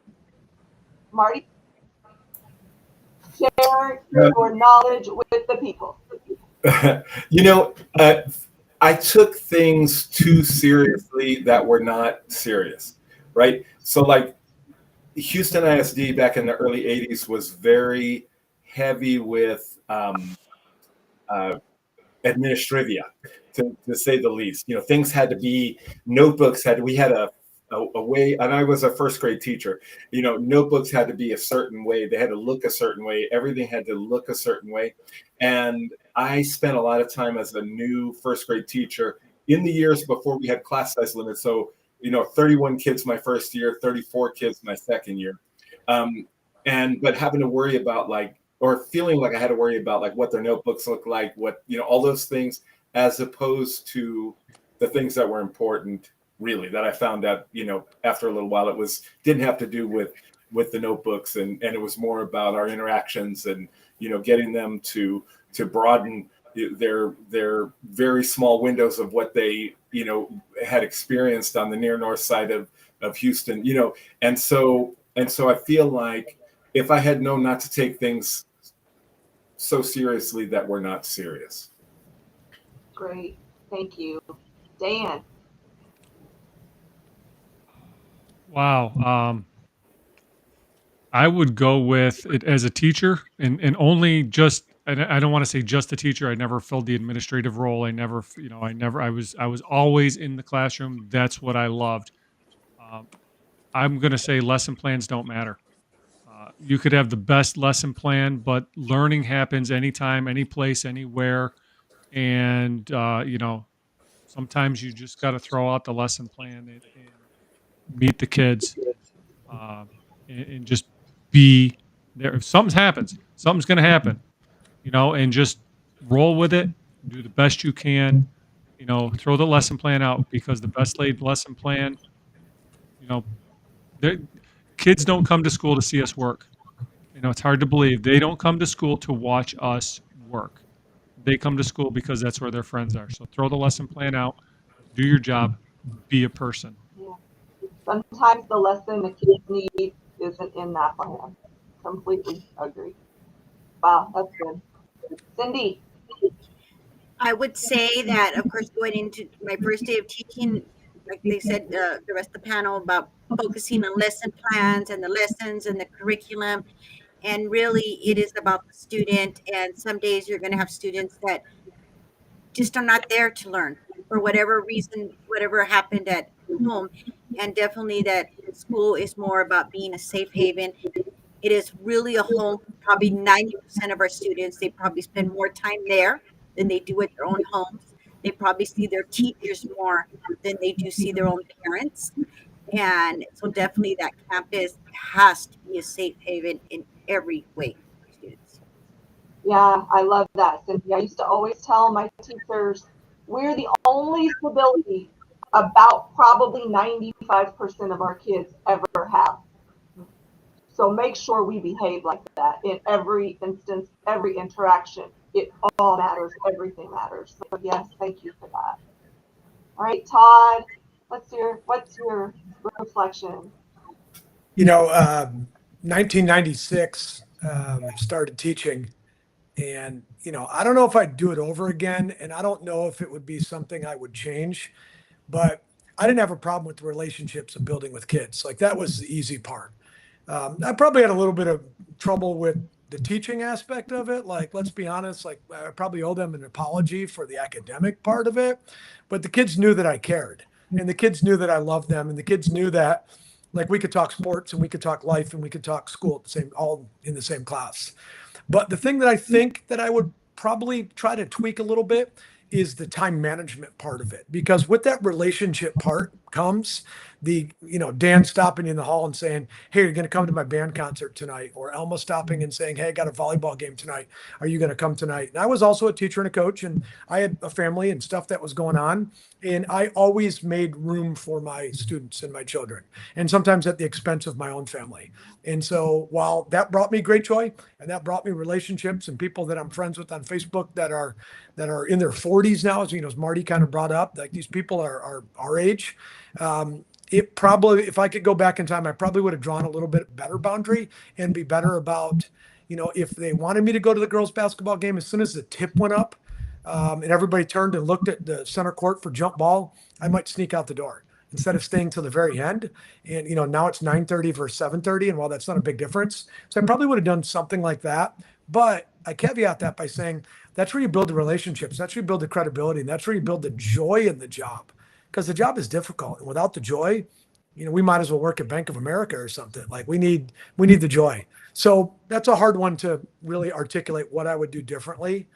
B: Marty, share your knowledge with the people.
C: I took things too seriously that were not serious, right? So like Houston ISD back in the early 80s was very heavy with administrivia, to say the least. Things had to be, notebooks we had a way, and I was a first grade teacher, notebooks had to be a certain way. They had to look a certain way. Everything had to look a certain way. And I spent a lot of time as a new first grade teacher in the years before we had class size limits. So, 31 kids my first year, 34 kids my second year. But having to worry about or feeling like I had to worry about what their notebooks look like, what, all those things, as opposed to the things that were important, really, that I found out, after a little while, didn't have to do with the notebooks, and it was more about our interactions and, getting them to broaden their very small windows of what they, had experienced on the near north side of Houston, and so I feel like if I had known not to take things so seriously that were not serious.
B: Great. Thank you. Dan.
E: Wow. I would go with it as a teacher, and only just, and I don't want to say just a teacher. I never filled the administrative role. I was always in the classroom. That's what I loved. I'm going to say lesson plans don't matter. You could have the best lesson plan, but learning happens anytime, any place, anywhere. And, sometimes you just got to throw out the lesson plan and meet the kids, and just be there. If something happens, something's going to happen, and just roll with it, do the best you can, throw the lesson plan out, because the best laid lesson plan, kids don't come to school to see us work. It's hard to believe. They don't come to school to watch us work. They come to school because that's where their friends are. So throw the lesson plan out, do your job, be a person.
B: Yeah. Sometimes the lesson the kids need isn't in that plan. Completely agree. Wow, that's good. Cindy.
G: I would say that, of course, going into my first day of teaching, like they said, the rest of the panel, about focusing on lesson plans and the lessons and the curriculum. And really, it is about the student. And some days you're going to have students that just are not there to learn. for whatever reason, whatever happened at home. And definitely that school is more about being a safe haven. It is really a home. Probably 90% of our students, they probably spend more time there than they do at their own homes. They probably see their teachers more than they do see their own parents. And so definitely that campus has to be a safe haven in every way for students.
B: Yeah, I love that, Cynthia. I used to always tell my teachers, we're the only stability about probably 95% of our kids ever have. So make sure we behave like that in every instance, every interaction. It all matters. Everything matters. So yes, thank you for that. All right, Todd, what's your reflection?
F: 1996, started teaching, and I don't know if I'd do it over again, and I don't know if it would be something I would change, but I didn't have a problem with the relationships of building with kids. Like that was the easy part. I probably had a little bit of trouble with the teaching aspect of it. Like, let's be honest, like I probably owe them an apology for the academic part of it, but the kids knew that I cared, and the kids knew that I loved them, and the kids knew that like we could talk sports and we could talk life and we could talk school at the same, all in the same class. But the thing that I think that I would probably try to tweak a little bit is the time management part of it, because with that relationship part comes the Dan stopping in the hall and saying, hey, you're going to come to my band concert tonight, or Elma stopping and saying, hey, I got a volleyball game tonight, are you going to come tonight? And I was also a teacher and a coach, and I had a family and stuff that was going on, and I always made room for my students and my children, and sometimes at the expense of my own family. And so while that brought me great joy, and that brought me relationships and people that I'm friends with on Facebook that are in their 40s now, as Marty kind of brought up, like these people are our age. It probably, if I could go back in time, I probably would have drawn a little bit better boundary and be better about, if they wanted me to go to the girls' basketball game, as soon as the tip went up and everybody turned and looked at the center court for jump ball, I might sneak out the door instead of staying till the very end. And, now it's 9:30 versus 7:30. And while that's not a big difference, so I probably would have done something like that. But I caveat that by saying that's where you build the relationships. That's where you build the credibility. And that's where you build the joy in the job. Because the job is difficult, and without the joy, we might as well work at Bank of America or something. Like we need the joy. So that's a hard one to really articulate what I would do differently,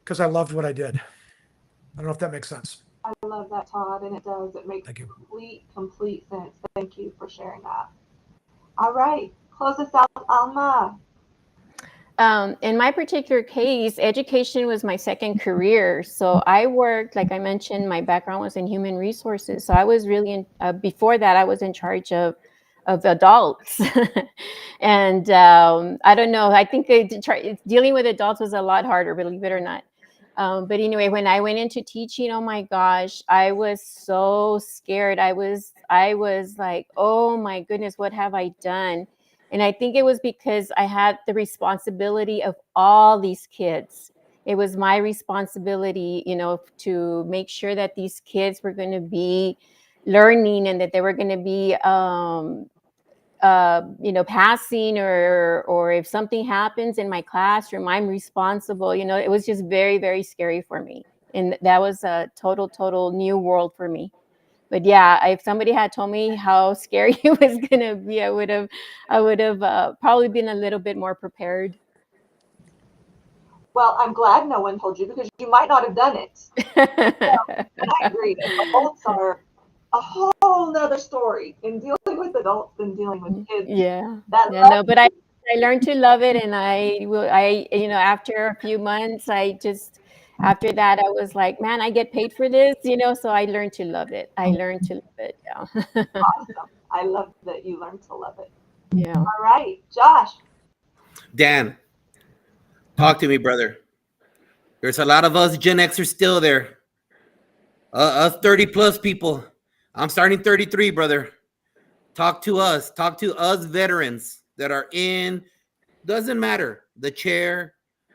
F: because I loved what I did. I don't know if that makes sense.
B: I love that, Todd, and it does. It makes
F: Thank you.
B: complete sense. Thank you for sharing that. All right, close us out, Alma.
D: In my particular case, education was my second career. So I worked, like I mentioned, my background was in human resources. So I was really before that, I was in charge of adults. And I don't know, I think dealing with adults was a lot harder, believe it or not. But anyway, when I went into teaching, oh my gosh, I was so scared. I was like, oh my goodness, what have I done? And I think it was because I had the responsibility of all these kids. It was my responsibility, to make sure that these kids were going to be learning and that they were going to be, passing, or if something happens in my classroom, I'm responsible. It was just very, very scary for me. And that was a total new world for me. But yeah, if somebody had told me how scary it was going to be, I would have probably been a little bit more prepared.
B: Well, I'm glad no one told you, because you might not have done it. And I agree. Adults are a whole nother story in dealing with adults than dealing with kids.
D: But I learned to love it, and after a few months, after that, I was like, man, I get paid for this, so I learned to love it. Yeah.
B: Awesome. I love that you learned to love it.
D: Yeah.
B: All right, Josh.
A: Dan, talk to me, brother. There's a lot of us Gen Xers still there. Us 30 plus people. I'm starting 33, brother. Talk to us. Talk to us veterans that are in, doesn't matter, the chair,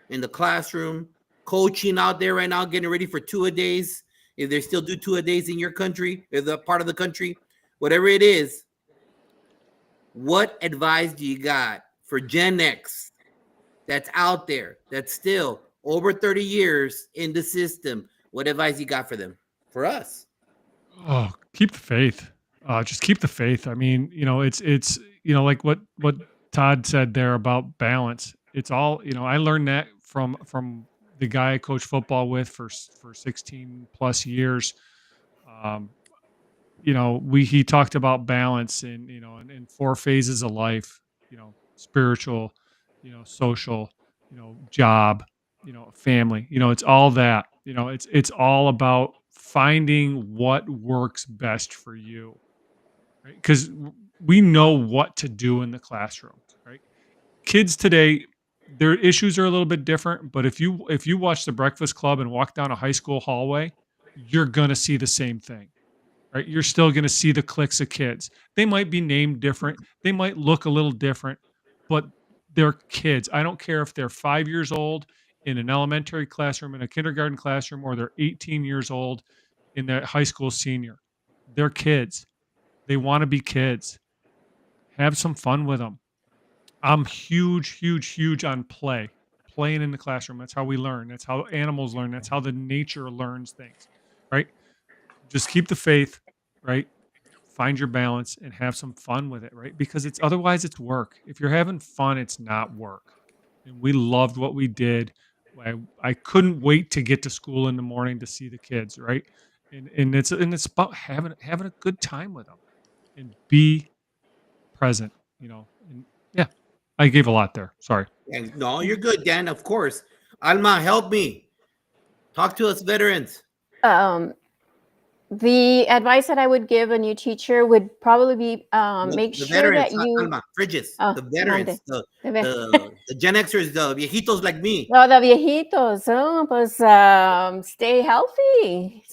A: in the classroom, coaching out there right now, getting ready for two-a-days. If they still do two-a-days in your country, if the part of the country, whatever it is, what advice do you got for Gen X that's out there, that's still over 30 years in the system, What advice you got for them? For us?
E: Oh, keep the faith. Just keep the faith. I mean, it's like what Todd said there about balance. It's all, I learned that from the guy I coached football with for 16 plus years. Um, he talked about balance in four phases of life, spiritual, social, job, family, it's all that, it's all about finding what works best for you, right? Because we know what to do in the classroom, right? Kids today, their issues are a little bit different, but if you watch the Breakfast Club and walk down a high school hallway, you're going to see the same thing, right? You're still going to see the cliques of kids. They might be named different. They might look a little different, but they're kids. I don't care if they're 5 years old in an elementary classroom, in a kindergarten classroom, or they're 18 years old in their high school senior. They're kids. They want to be kids. Have some fun with them. I'm huge, huge, huge on playing in the classroom. That's how we learn. That's how animals learn. That's how the nature learns things, right? Just keep the faith, right? Find your balance and have some fun with it, right? Because otherwise it's work. If you're having fun, it's not work. And we loved what we did. I couldn't wait to get to school in the morning to see the kids, right? And it's about having a good time with them and be present, And yeah, I gave a lot there. Sorry.
A: And no, you're good, Dan. Of course. Alma, help me. Talk to us, veterans.
D: The advice that I would give a new teacher would probably be make
A: The
D: sure that
A: veterans,
D: you.
A: Alma, Fridges,
D: Oh,
A: the veterans,
D: mande.
A: the Gen Xers, the viejitos like me.
D: No, the viejitos, oh, pues stay healthy,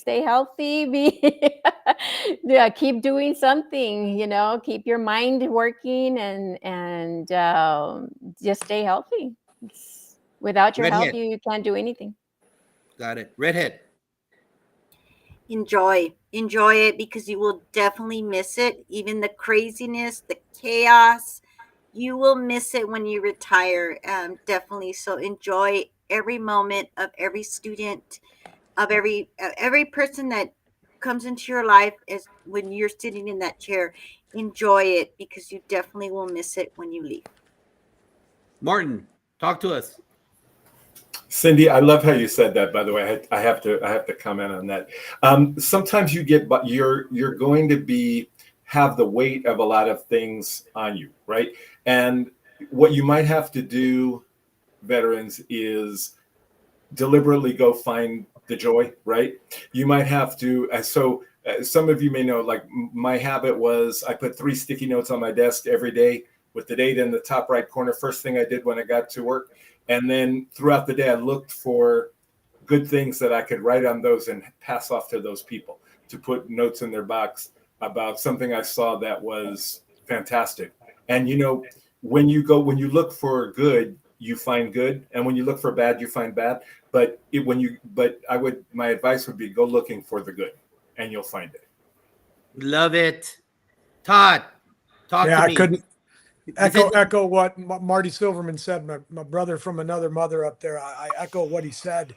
D: yeah, keep doing something, keep your mind working and just stay healthy. Without your health,
A: Redhead.
D: you can't do anything.
A: Got it. Redhead.
G: Enjoy it, because you will definitely miss it. Even the craziness, the chaos, you will miss it when you retire. Definitely. So enjoy every moment of every student, of every person that comes into your life as when you're sitting in that chair. Enjoy it, because you definitely will miss it when you leave.
A: Martin, talk to us.
C: Cindy, I love how you said that. By the way, I have to comment on that. Sometimes you're going to have the weight of a lot of things on you, right? And what you might have to do, veterans, is deliberately go find the joy, right? You might have to. So some of you may know, like my habit was I put 3 sticky notes on my desk every day with the date in the top right corner. First thing I did when I got to work. And then throughout the day, I looked for good things that I could write on those and pass off to those people to put notes in their box about something I saw that was fantastic. And, when you look for good, you find good. And when you look for bad, you find bad. My advice would be go looking for the good and you'll find it.
A: Love it. Todd, talk to me.
F: I couldn't echo what Marty Silverman said. My brother from another mother up there. I echo what he said.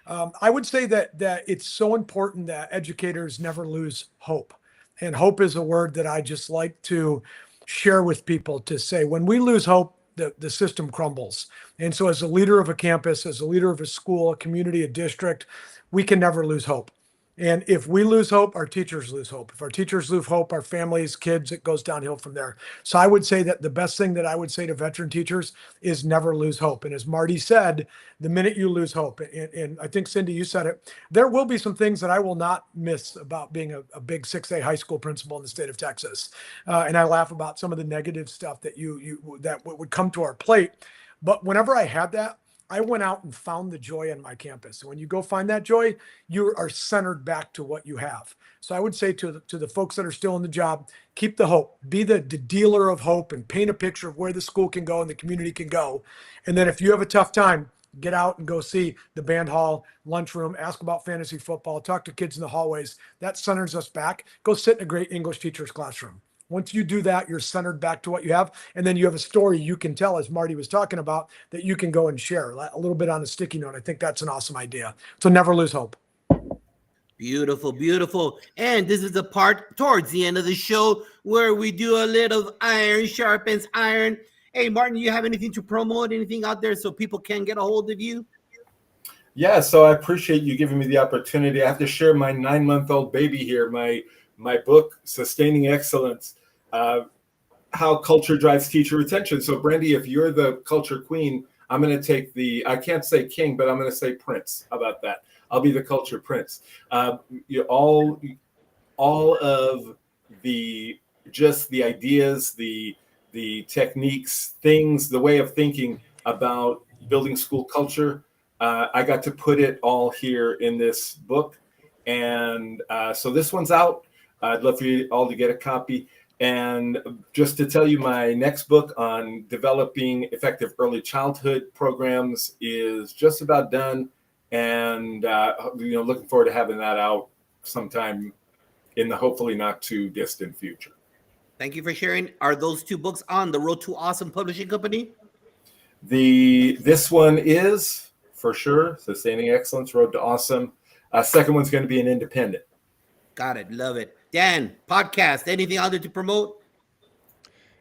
F: I would say that it's so important that educators never lose hope. And hope is a word that I just like to share with people, to say when we lose hope, the system crumbles. And so as a leader of a campus, as a leader of a school, a community, a district, we can never lose hope. And if we lose hope, our teachers lose hope. If our teachers lose hope, our families, kids, it goes downhill from there. So I would say that the best thing that I would say to veteran teachers is never lose hope. And as Marty said, the minute you lose hope, and I think Cindy, you said it, there will be some things that I will not miss about being a big 6A high school principal in the state of Texas. And I laugh about some of the negative stuff that that would come to our plate. But whenever I had that, I went out and found the joy on my campus. And when you go find that joy, you are centered back to what you have. So I would say to the folks that are still in the job, keep the hope, be the dealer of hope, and paint a picture of where the school can go and the community can go. And then if you have a tough time, get out and go see the band hall, lunchroom, ask about fantasy football, talk to kids in the hallways. That centers us back. Go sit in a great English teacher's classroom. Once you do that, you're centered back to what you have. And then you have a story you can tell, as Marty was talking about, that you can go and share a little bit on a sticky note. I think that's an awesome idea. So never lose hope.
A: Beautiful, beautiful. And this is the part towards the end of the show where we do a little iron sharpens iron. Hey, Martin, you have anything to promote, anything out there so people can get a hold of you?
C: Yeah, so I appreciate you giving me the opportunity. I have to share my 9-month-old baby here, my book, Sustaining Excellence, How Culture Drives Teacher Retention. So, Brandy, if you're the culture queen, I'm going to take I can't say king, but I'm going to say prince. How about that? I'll be the culture prince. All of the ideas, the techniques, things, the way of thinking about building school culture, I got to put it all here in this book. And so this one's out. I'd love for you all to get a copy. And just to tell you, my next book on developing effective early childhood programs is just about done. And, looking forward to having that out sometime in the hopefully not too distant future.
A: Thank you for sharing. Are those 2 books on the Road to Awesome Publishing Company?
C: This one is, for sure, Sustaining Excellence, Road to Awesome. Second one's going to be an independent.
A: Got it. Love it. Dan, podcast, anything out there to promote?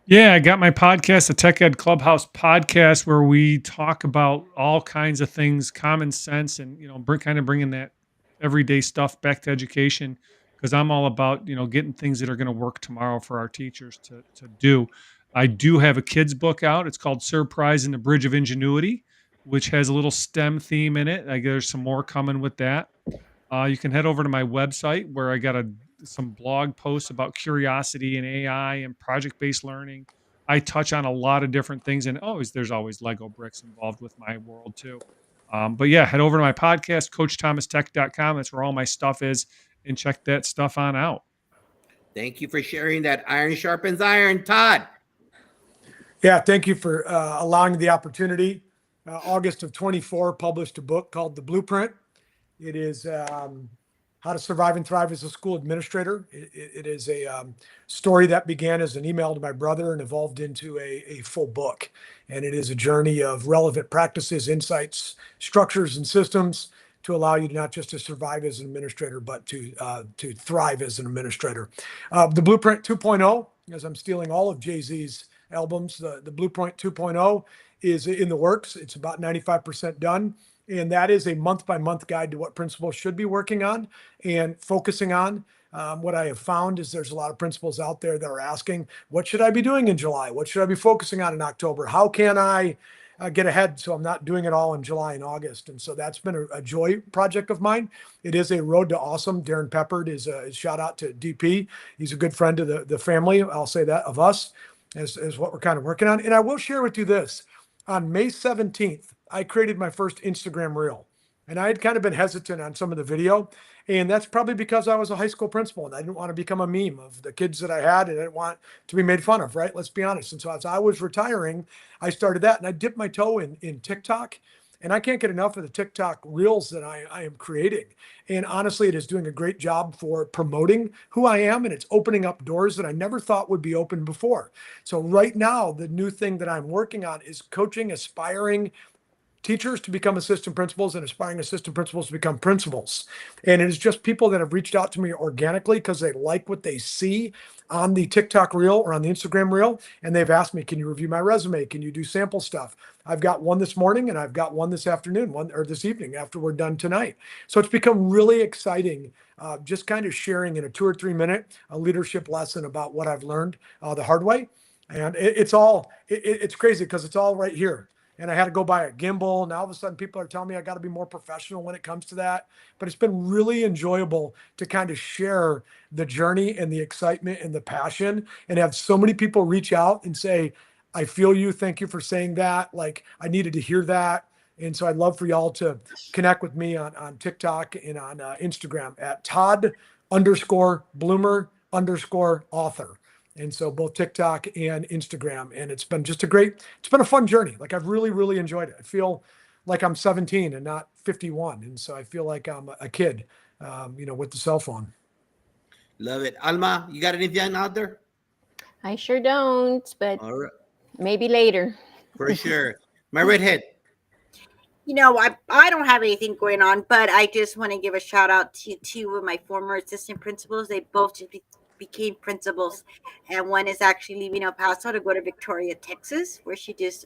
E: Yeah, I got my podcast, the Tech Ed Clubhouse podcast, where we talk about all kinds of things, common sense, and bringing that everyday stuff back to education. Because I'm all about getting things that are going to work tomorrow for our teachers to do. I do have a kids book out. It's called Surprise and the Bridge of Ingenuity, which has a little STEM theme in it. There's some more coming with that. You can head over to my website where I got some blog posts about curiosity and AI and project-based learning. I touch on a lot of different things, and there's always Lego bricks involved with my world too. But yeah, head over to my podcast, CoachThomasTech.com. That's where all my stuff is, and check that stuff on out.
A: Thank you for sharing that. Iron sharpens iron. Todd.
F: Yeah, thank you for allowing the opportunity. August of 24, published a book called The Blueprint. It is how to survive and thrive as a school administrator. It is a story that began as an email to my brother and evolved into a full book. And it is a journey of relevant practices, insights, structures, and systems to allow you not just to survive as an administrator, but to thrive as an administrator. The Blueprint 2.0, as I'm stealing all of Jay-Z's albums, the Blueprint 2.0 is in the works. It's about 95% done. And that is a month-by-month guide to what principals should be working on and focusing on. What I have found is there's a lot of principals out there that are asking, what should I be doing in July? What should I be focusing on in October? How can I get ahead so I'm not doing it all in July and August? And so that's been a joy project of mine. It is a road to awesome. Darren Peppard is a shout out to DP. He's a good friend of the family. I'll say that, of us, as what we're kind of working on. And I will share with you this. On May 17th, I created my first Instagram reel, and I had kind of been hesitant on some of the video. And that's probably because I was a high school principal and I didn't want to become a meme of the kids that I had, and I didn't want to be made fun of, right? Let's be honest. And so as I was retiring, I started that, and I dipped my toe in TikTok, and I can't get enough of the TikTok reels that I am creating. And honestly, it is doing a great job for promoting who I am, and it's opening up doors that I never thought would be open before. So right now, the new thing that I'm working on is coaching aspiring teachers to become assistant principals and aspiring assistant principals to become principals. And it is just people that have reached out to me organically because they like what they see on the TikTok reel or on the Instagram reel. And they've asked me, can you review my resume? Can you do sample stuff? I've got one this morning and I've got one this afternoon, or this evening after we're done tonight. So it's become really exciting, just kind of sharing in a 2 or 3 minute a leadership lesson about what I've learned the hard way. And it's crazy because it's all right here. And I had to go buy a gimbal. Now all of a sudden people are telling me I got to be more professional when it comes to that. But it's been really enjoyable to kind of share the journey and the excitement and the passion, and have so many people reach out and say, I feel you. Thank you for saying that. Like, I needed to hear that. And so I'd love for y'all to connect with me on TikTok and on Instagram at Todd_Bloomer_author. And so both TikTok and Instagram. And it's been a fun journey. Like, I've really, really enjoyed it. I feel like I'm 17 and not 51. And so I feel like I'm a kid, with the cell phone.
A: Love it. Alma, you got anything out there?
D: I sure don't, but
A: All right.
D: maybe later.
A: For sure. My redhead.
G: I don't have anything going on, but I just want to give a shout out to two of my former assistant principals. They both just became principals, and one is actually leaving El Paso to go to Victoria, Texas, where she just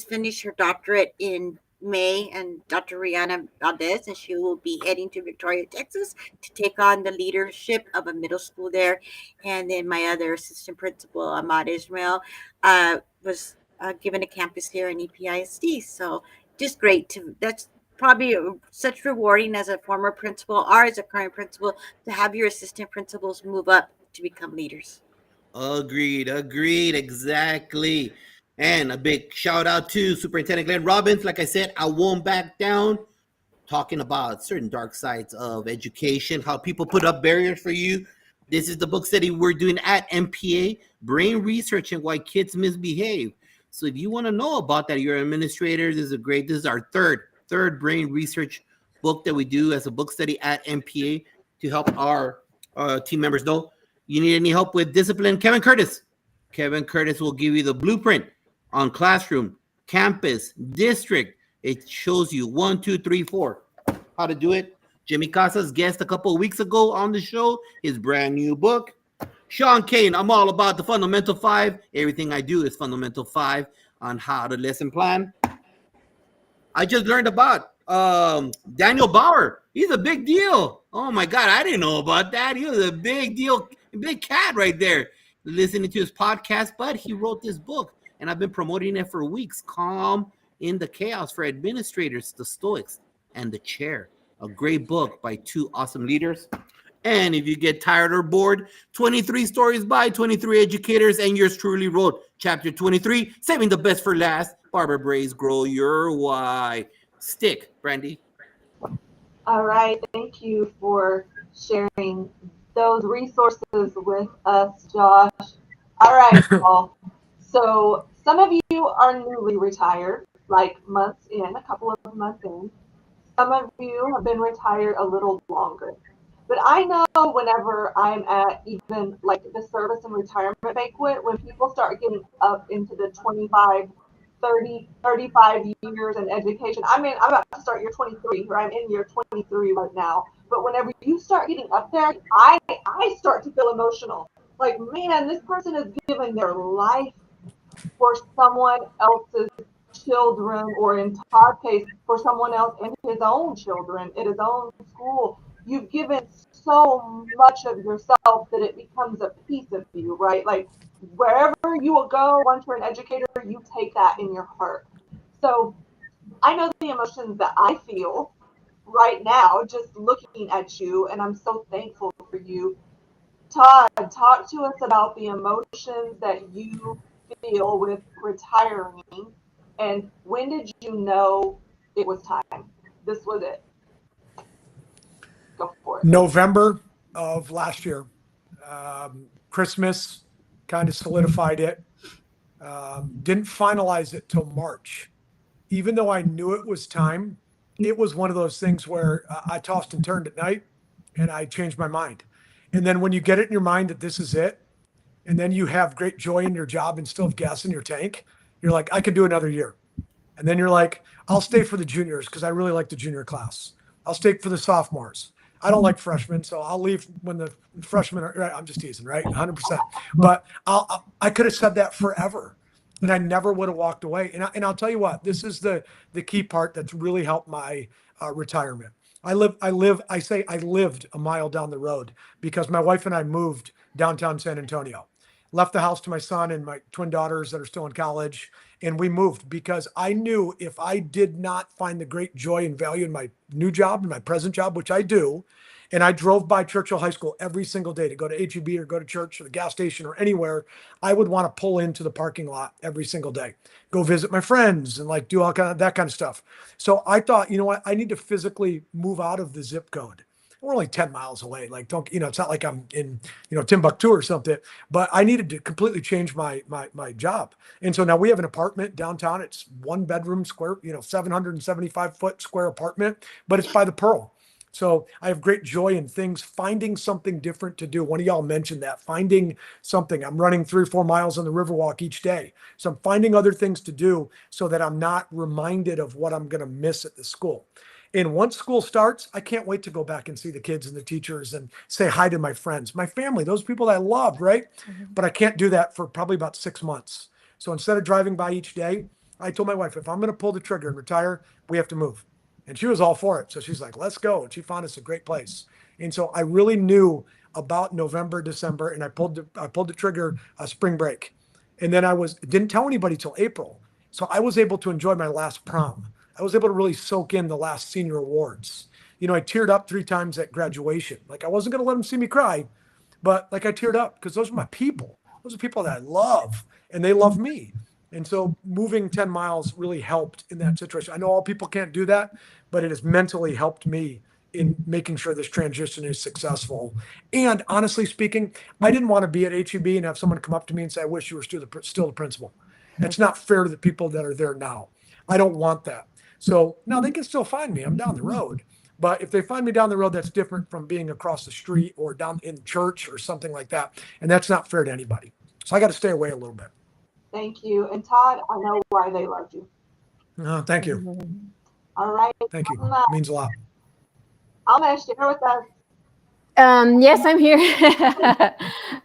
G: finished her doctorate in May, and Dr. Rihanna Valdez, and she will be heading to Victoria, Texas, to take on the leadership of a middle school there. And then my other assistant principal, Ahmad Ismail, was given a campus here in EPISD. So just great to that's probably such rewarding as a former principal or as a current principal to have your assistant principals move up to become leaders.
A: Agreed, exactly. And a big shout out to Superintendent Glenn Robbins. Like I said, I won't back down, talking about certain dark sides of education, how people put up barriers for you. This is the book study we're doing at MPA, Brain Research and Why Kids Misbehave. So if you want to know about that, your administrators, this is our third brain research book that we do as a book study at MPA to help our team members know. You need any help with discipline? Kevin Curtis will give you the blueprint on classroom, campus, district. It shows you 1, 2, 3, 4 how to do it. Jimmy Casas guest a couple of weeks ago on the show, his brand new book. Sean Kane, I'm all about the Fundamental 5. Everything I do is Fundamental 5 on how to lesson plan. I just learned about Daniel Bauer. He's a big deal. Oh my God, I didn't know about that. He was a big deal, big cat right there. Listening to his podcast, but he wrote this book, and I've been promoting it for weeks. Calm in the Chaos for Administrators, the Stoics, and the Chair. A great book by two awesome leaders. And if you get tired or bored, 23 Stories by 23 Educators, and yours truly wrote Chapter 23, Saving the Best for Last. Barbara Bray's Grow Your Why. Stick, Brandy.
B: All right. Thank you for sharing those resources with us, Josh. All right, Paul. So some of you are newly retired, like months in, a couple of months in. Some of you have been retired a little longer. But I know whenever I'm at even like the service and retirement banquet, when people start getting up into the 25, 30, 35 years in education, I mean, I'm about to start year 23, or I'm in year 23 right now. But whenever you start getting up there, I start to feel emotional. Like, man, this person has given their life for someone else's children, or in Todd's case, for someone else and his own children at his own school. You've given so much of yourself that it becomes a piece of you, right? Like wherever you will go, once you're an educator, you take that in your heart. So I know the emotions that I feel right now just looking at you, and I'm so thankful for you. Todd, talk to us about the emotions that you feel with retiring, and when did you know it was time? This was it. Go for it.
F: November of last year. Christmas kind of solidified it. Didn't finalize it till March. Even though I knew it was time, it was one of those things where I tossed and turned at night and I changed my mind. And then when you get it in your mind that this is it, and then you have great joy in your job and still have gas in your tank, you're like, I could do another year. And then you're like, I'll stay for the juniors because I really like the junior class. I'll stay for the sophomores. I don't like freshmen, so I'll leave when the freshmen are, right, I'm just teasing, right? 100%. But I could have said that forever, and I never would have walked away. And I'll tell you what, this is the key part that's really helped my retirement. I lived a mile down the road because my wife and I moved downtown San Antonio. Left the house to my son and my twin daughters that are still in college. And we moved because I knew if I did not find the great joy and value in my new job and my present job, which I do, and I drove by Churchill High School every single day to go to HEB or go to church or the gas station or anywhere, I would want to pull into the parking lot every single day, go visit my friends and like do all kind of that kind of stuff. So I thought, you know what, I need to physically move out of the zip code. We're only 10 miles away. Like, don't, it's not like I'm in, Timbuktu or something, but I needed to completely change my job. And so now we have an apartment downtown. It's 1 bedroom square, 775 foot square apartment, but it's by the Pearl. So I have great joy in things, finding something different to do. One of y'all mentioned that, finding something. I'm running 3 or 4 miles on the Riverwalk each day. So I'm finding other things to do so that I'm not reminded of what I'm going to miss at the school. And once school starts, I can't wait to go back and see the kids and the teachers and say hi to my friends, my family, those people that I loved, right? But I can't do that for probably about 6 months. So instead of driving by each day, I told my wife, if I'm going to pull the trigger and retire, we have to move. And she was all for it. So she's like, let's go. And she found us a great place. And so I really knew about November, December, and I pulled the trigger spring break. And then didn't tell anybody till April. So I was able to enjoy my last prom. I was able to really soak in the last senior awards. You know, I teared up 3 times at graduation. Like, I wasn't going to let them see me cry, but like, I teared up because those are my people. Those are people that I love, and they love me. And so moving 10 miles really helped in that situation. I know all people can't do that, but it has mentally helped me in making sure this transition is successful. And honestly speaking, I didn't want to be at HEB and have someone come up to me and say, I wish you were still the principal. It's not fair to the people that are there now. I don't want that. So now they can still find me. I'm down the road. But if they find me down the road, that's different from being across the street or down in church or something like that. And that's not fair to anybody. So I got to stay away a little bit.
B: Thank you. And Todd, I know why they loved you.
F: Thank you.
B: All right.
F: Thank you. It means a lot.
B: Alma, share with us.
D: Yes, I'm here.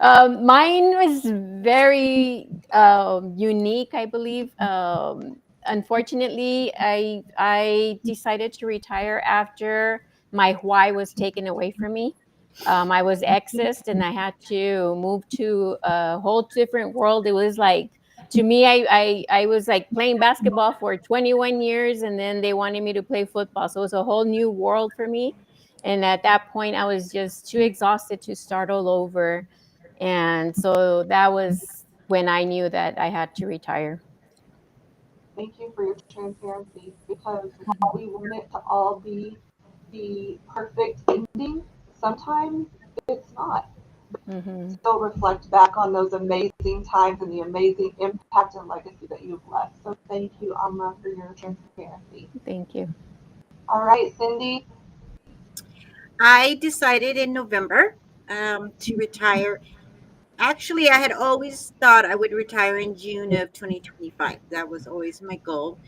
D: Mine was very unique, I believe. Unfortunately, I decided to retire after my why was taken away from me. I was exist and I had to move to a whole different world. It was like, to me, I was like playing basketball for 21 years and then they wanted me to play football. So it was a whole new world for me. And at that point, I was just too exhausted to start all over. And so that was when I knew that I had to retire.
B: Thank you for your transparency, because while we want it to all be the perfect ending, sometimes it's not.
D: Mm-hmm.
B: Still reflect back on those amazing times and the amazing impact and legacy that you've left. So thank you, Amma, for your transparency.
D: Thank you.
B: All right, Cindy.
G: I decided in November to retire. Actually, I had always thought I would retire in June of 2025. That was always my goal.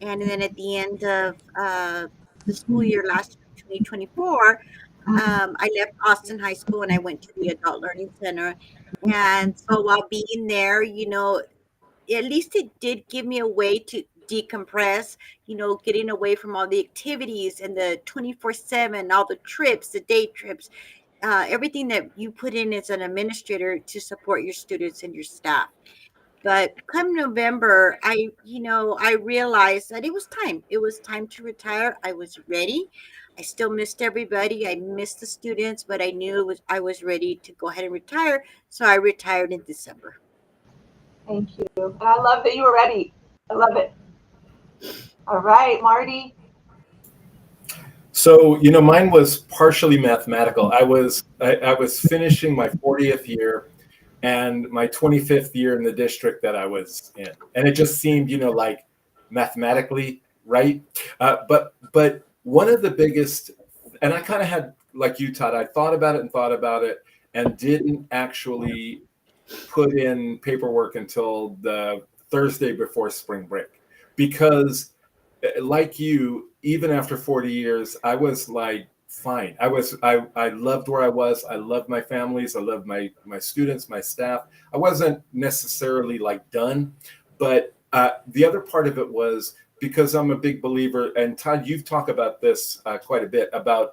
G: And then at the end of the school year last year, 2024, I left Austin High School and I went to the Adult Learning Center. And so while being there, at least it did give me a way to decompress, getting away from all the activities and the 24/7, all the trips, the day trips, everything that you put in as an administrator to support your students and your staff. But come November, I realized that it was time. It was time to retire. I was ready. I still missed everybody. I missed the students, but I knew I was ready to go ahead and retire. So I retired in December.
B: Thank you. And I love that you were ready. I love it. All right, Marty.
C: So, mine was partially mathematical. I was finishing my 40th year and my 25th year in the district that I was in. And it just seemed, like mathematically right. But one of the biggest, and I kind of had, like you, Todd, I thought about it and didn't actually put in paperwork until the Thursday before spring break, because like you, even after 40 years, I was like, fine. I loved where I was. I loved my families. I loved my students, my staff. I wasn't necessarily like done, but the other part of it was because I'm a big believer, and Todd, you've talked about this quite a bit, about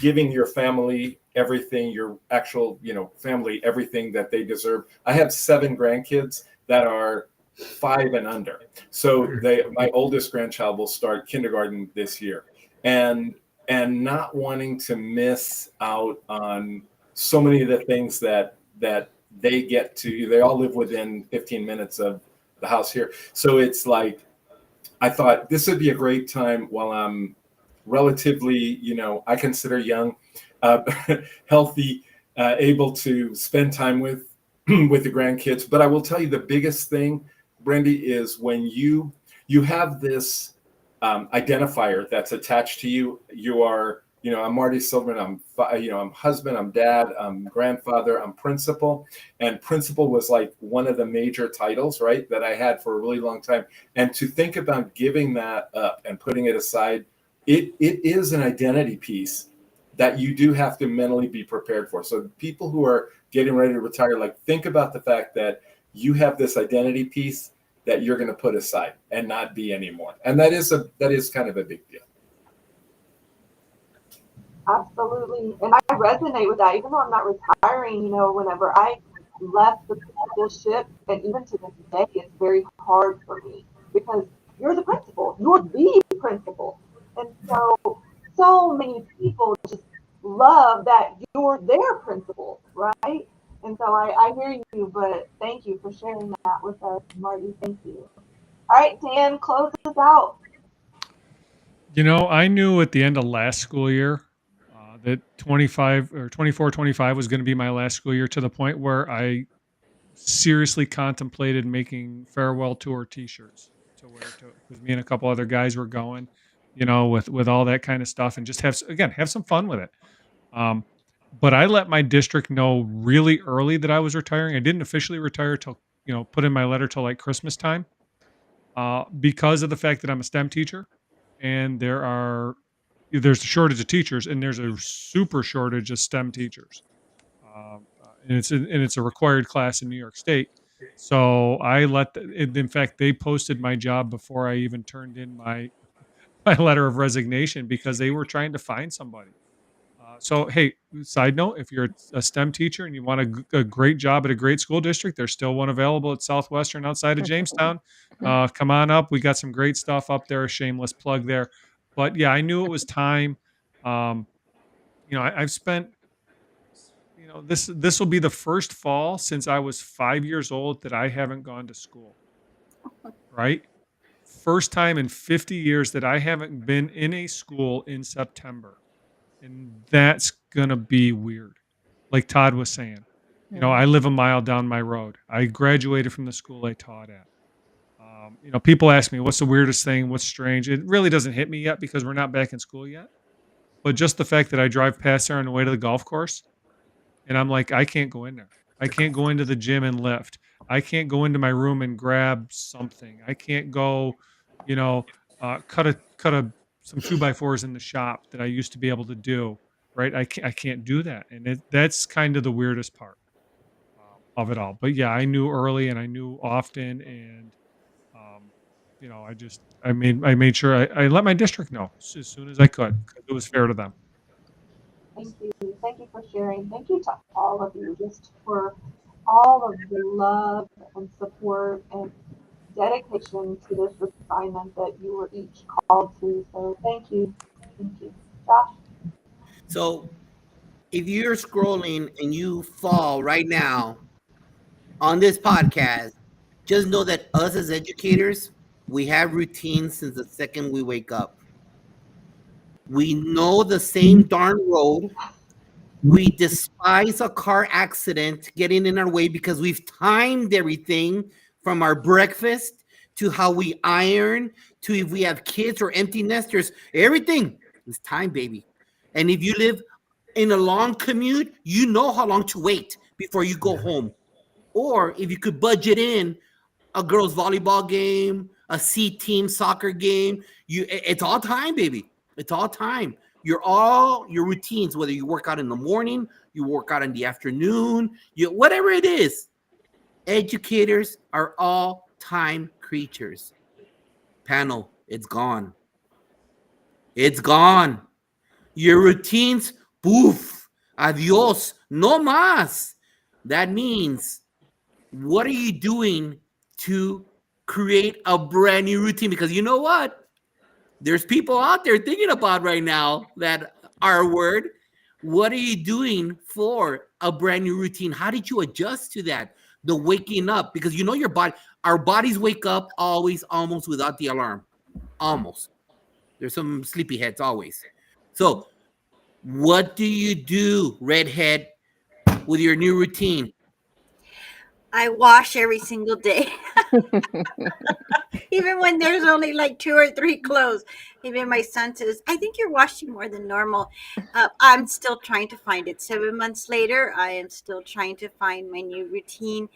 C: giving your family everything, your actual, family, everything that they deserve. I have 7 grandkids that are 5 and under. So my oldest grandchild will start kindergarten this year, and not wanting to miss out on so many of the things that they get to. They all live within 15 minutes of the house here. So it's like, I thought this would be a great time while I'm relatively, I consider young, healthy, able to spend time with the grandkids. But I will tell you, the biggest thing, Brandy, is when you have this identifier that's attached to you. You are I'm Marty Silverman. I'm husband, I'm dad, I'm grandfather, I'm principal. And principal was like one of the major titles, right, that I had for a really long time. And to think about giving that up and putting it aside, it is an identity piece that you do have to mentally be prepared for. So people who are getting ready to retire, like, think about the fact that you have this identity piece that you're going to put aside and not be anymore. And that is kind of a big deal.
B: Absolutely. And I resonate with that. Even though I'm not retiring, whenever I left the principalship, and even to this day, it's very hard for me because you're the principal. You're the principal. And so many people just love that you're their principal, right? And so I hear you, but thank you for sharing that with us, Marty. Thank you. All right, Dan, close us out.
E: I knew at the end of last school year that 24-25 was going to be my last school year, to the point where I seriously contemplated making farewell tour T-shirts to wear because me and a couple other guys were going, with all that kind of stuff, and just have some fun with it. But I let my district know really early that I was retiring. I didn't officially retire till, put in my letter till like Christmas time, because of the fact that I'm a STEM teacher, and there's a shortage of teachers, and there's a super shortage of STEM teachers. And it's a required class in New York State. So in fact, they posted my job before I even turned in my letter of resignation, because they were trying to find somebody. So, hey, side note, if you're a STEM teacher and you want a great job at a great school district, there's still one available at Southwestern outside of Jamestown. Come on up. We got some great stuff up there. Shameless plug there. But yeah, I knew it was time. I've spent, this will be the first fall since I was 5 years old that I haven't gone to school. Right? First time in 50 years that I haven't been in a school in September. And that's going to be weird. Like Todd was saying, I live a mile down my road. I graduated from the school I taught at. People ask me, what's the weirdest thing? What's strange? It really doesn't hit me yet because we're not back in school yet. But just the fact that I drive past there on the way to the golf course, and I'm like, I can't go in there. I can't go into the gym and lift. I can't go into my room and grab something. I can't go, cut some 2x4s in the shop that I used to be able to do, right? I can't do that. And that's kind of the weirdest part of it all. But yeah, I knew early and I knew often. And, I made sure I let my district know as soon as I could, because it was fair to them.
B: Thank you. Thank you for sharing. Thank you to all of you just for all of the love and support and dedication to this assignment that you were each called to. So thank you. Thank you. Josh?
A: So if you're scrolling and you fall right now on this podcast, just know that us as educators, we have routines since the second we wake up. We know the same darn road. We despise a car accident getting in our way because we've timed everything from our breakfast to how we iron to if we have kids or empty nesters. Everything is time, baby. And if you live in a long commute, you know how long to wait before you go home. Or if you could budget in a girls' volleyball game, a C-team soccer game, it's all time, baby. It's all time. Your routines, whether you work out in the morning, you work out in the afternoon, whatever it is, educators are all time creatures. Panel, it's gone. It's gone. Your routines, poof, adios, no más. That means, what are you doing to create a brand new routine? Because you know what? There's people out there thinking about right now that R word. What are you doing for a brand new routine? How did you adjust to that? The waking up, because your body, our bodies wake up always almost without the alarm. Almost. There's some sleepyheads always. So what do you do, redhead, with your new routine?
G: I wash every single day. Even when there's only like 2 or 3 clothes. Even my son says, I think you're washing more than normal. I'm still trying to find it. 7 months later, I am still trying to find my new routine.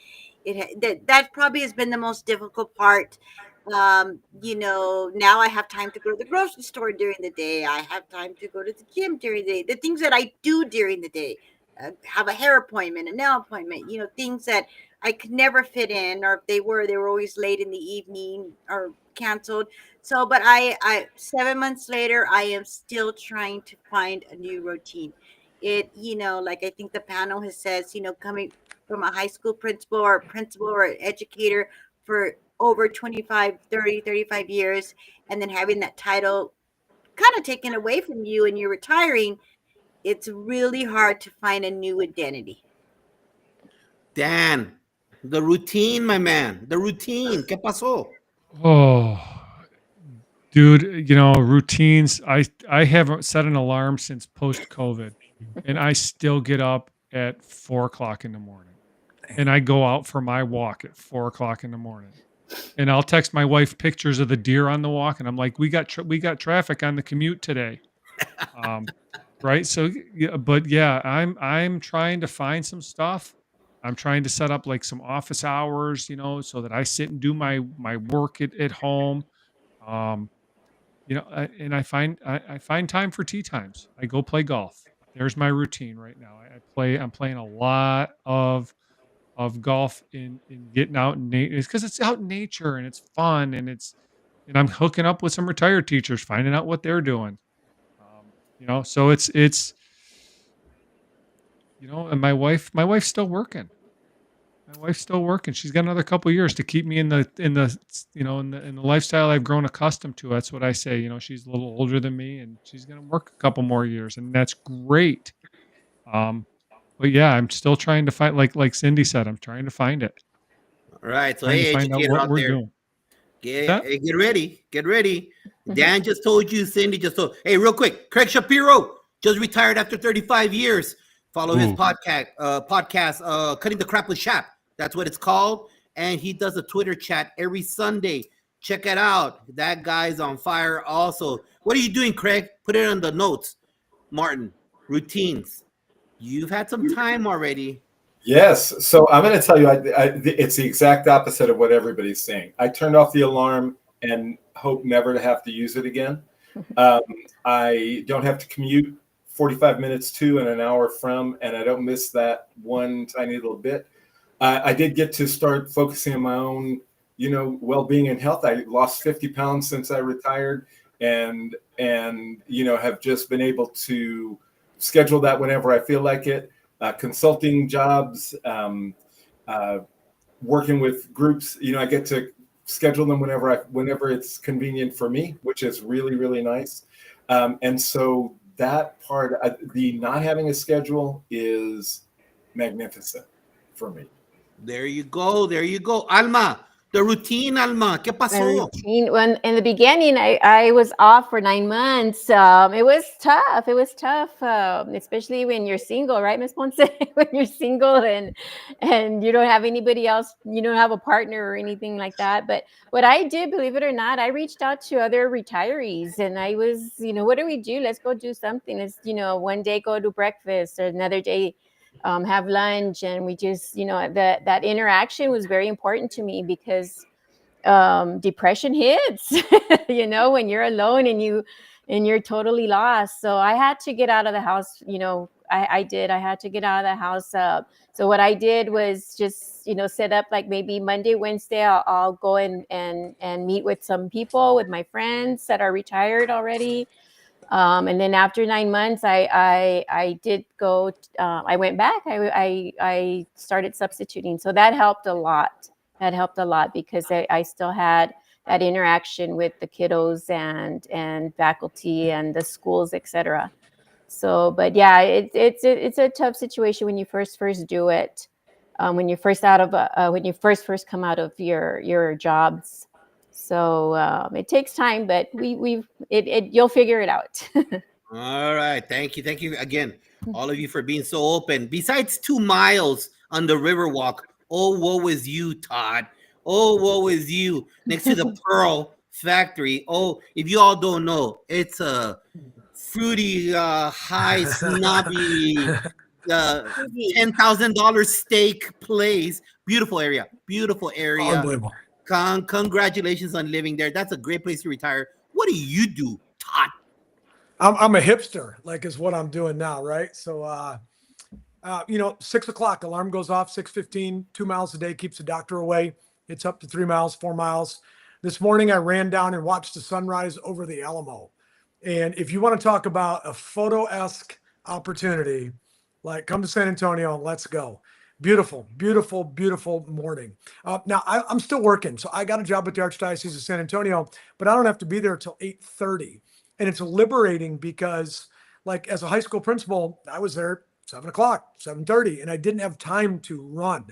G: That probably has been the most difficult part. Now I have time to go to the grocery store during the day. I have time to go to the gym during the day. The things that I do during the day, have a hair appointment, a nail appointment, things that I could never fit in, or if they were always late in the evening or canceled. So, but I 7 months later, I am still trying to find a new routine. Like I think the panel has says, coming from a high school principal or educator for over 25, 30, 35 years, and then having that title kind of taken away from you and you're retiring, it's really hard to find a new identity.
A: Dan, the routine, my man. The routine. ¿Qué pasó?
E: Oh, dude, routines. I haven't set an alarm since post COVID, and I still get up at 4 o'clock in the morning, and I go out for my walk at 4 o'clock in the morning, and I'll text my wife pictures of the deer on the walk, and I'm like, we got traffic on the commute today, right? So, yeah, but yeah, I'm trying to find some stuff. I'm trying to set up like some office hours, so that I sit and do my work at home. Um, and I find time for tea times. I go play golf. There's my routine right now. I'm playing a lot of golf in getting out in nature because it's out in nature and it's fun and I'm hooking up with some retired teachers, finding out what they're doing. So it's and my wife's still working. My wife's still working. She's got another couple years to keep me in the lifestyle I've grown accustomed to. That's what I say. She's a little older than me, and she's going to work a couple more years, and that's great. But yeah, I'm still trying to find, like Cindy said, I'm trying to find it.
A: All right. So,
E: Trying to
A: hey,
E: find out
A: educator
E: what
A: out
E: we're
A: there,
E: doing. That?
A: get ready. Get ready. Dan just told you. Cindy just told. Hey, real quick. Craig Shapiro just retired after 35 years. Follow his
E: Ooh.
A: podcast, Cutting the Crap with Shap. That's what it's called. And he does a Twitter chat every Sunday. Check it out. That guy's on fire also. What are you doing, Craig? Put it on the notes. Martin, routines. You've had some time already.
C: Yes. So I'm going to tell you, it's the exact opposite of what everybody's saying. I turned off the alarm and hope never to have to use it again. I don't have to commute 45 minutes to and an hour from, and I don't miss that one tiny little bit. I did get to start focusing on my own, well-being and health. I lost 50 pounds since I retired, and have just been able to schedule that whenever I feel like it. Consulting jobs, working with groups, I get to schedule them whenever it's convenient for me, which is really, really nice. And so that part, the not having a schedule is magnificent for me.
A: There you go. There you go. Alma, the routine, Alma. ¿Qué
D: My
A: pasó?
D: routine. When in the beginning, I was off for 9 months. It was tough. It was tough, especially when you're single, right, Miss Ponce? When you're single and you don't have anybody else, you don't have a partner or anything like that. But what I did, believe it or not, I reached out to other retirees, and I was, what do we do? Let's go do something. Let's, one day go to breakfast, or another day have lunch, and we just, that interaction was very important to me because depression hits, when you're alone and you're totally lost. So I had to get out of the house. I had to get out of the house. So what I did was just, set up like maybe Monday, Wednesday, I'll go and meet with some people, with my friends that are retired already. And then after 9 months, I did go, I went back, I started substituting. So that helped a lot. Because I still had that interaction with the kiddos and faculty and the schools, etc. So, but yeah, it's a tough situation when you first do it. When you're first when you first come out of your jobs. So it takes time, but you'll figure it out.
A: All right. Thank you again, all of you, for being so open. Besides 2 miles on the Riverwalk, Oh, woe is you, Todd. Oh, woe is you. Next to the Pearl Factory. Oh, if you all don't know, it's a fruity, high, snobby, uh, $10,000 steak place. Beautiful area. Beautiful area.
F: Unbelievable.
A: Congratulations on living there. That's a great place to retire. What do you do, Todd?
F: I'm a hipster, like is what I'm doing now, right? So, 6 o'clock alarm goes off, 6:15, 2 miles a day keeps the doctor away. It's up to 3 miles, 4 miles. This morning I ran down and watched the sunrise over the Alamo. And if you want to talk about a photo-esque opportunity, like come to San Antonio and let's go. Beautiful, beautiful, beautiful morning. Now I'm still working, so I got a job at the Archdiocese of San Antonio, but I don't have to be there till 8:30, and it's liberating because, like, as a high school principal, I was there 7 o'clock, 7:30, and I didn't have time to run.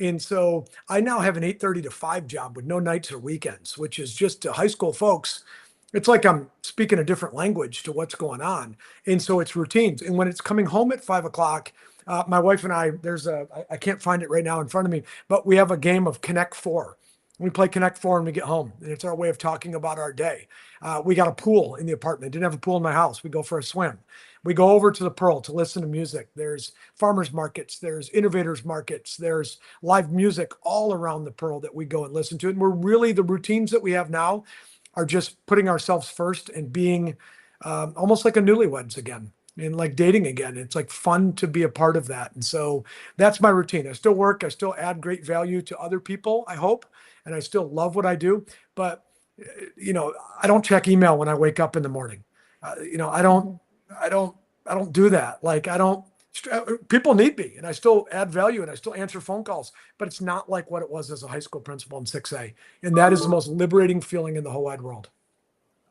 F: And so I now have an 8:30 to 5 job with no nights or weekends, which is just to high school folks. It's like I'm speaking a different language to what's going on. And so it's routines. And when it's coming home at 5 o'clock, my wife and I, I can't find it right now in front of me, but we have a game of Connect Four. We play Connect Four when we get home, and it's our way of talking about our day. We got a pool in the apartment. Didn't have a pool in my house. We go for a swim. We go over to the Pearl to listen to music. There's farmers markets. There's innovators markets. There's live music all around the Pearl that we go and listen to. And we're really, the routines that we have now are just putting ourselves first and being almost like a newlyweds again and like dating again. It's like fun to be a part of that. And so that's my routine. I still work. I still add great value to other people, I hope. And I still love what I do. But, I don't check email when I wake up in the morning. I don't do that. Like, people need me, and I still add value and I still answer phone calls, but it's not like what it was as a high school principal in 6A. And that is the most liberating feeling in the whole wide world.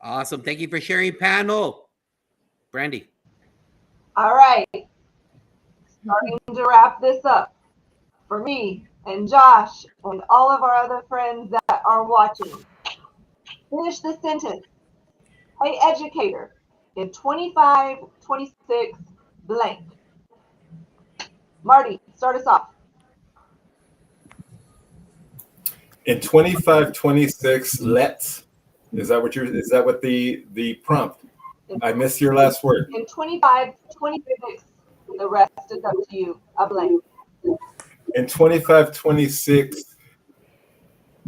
A: Awesome. Thank you for sharing, panel. Brandy.
B: All right. Starting to wrap this up. For me and Josh and all of our other friends that are watching, finish the sentence. Hey, educator, in 25-26 blank. Marty, start us off.
C: In 25-26, let's. Is that what the prompt? I missed your last word.
B: In 25-26, the rest is up to you. A blank.
C: In 25-26,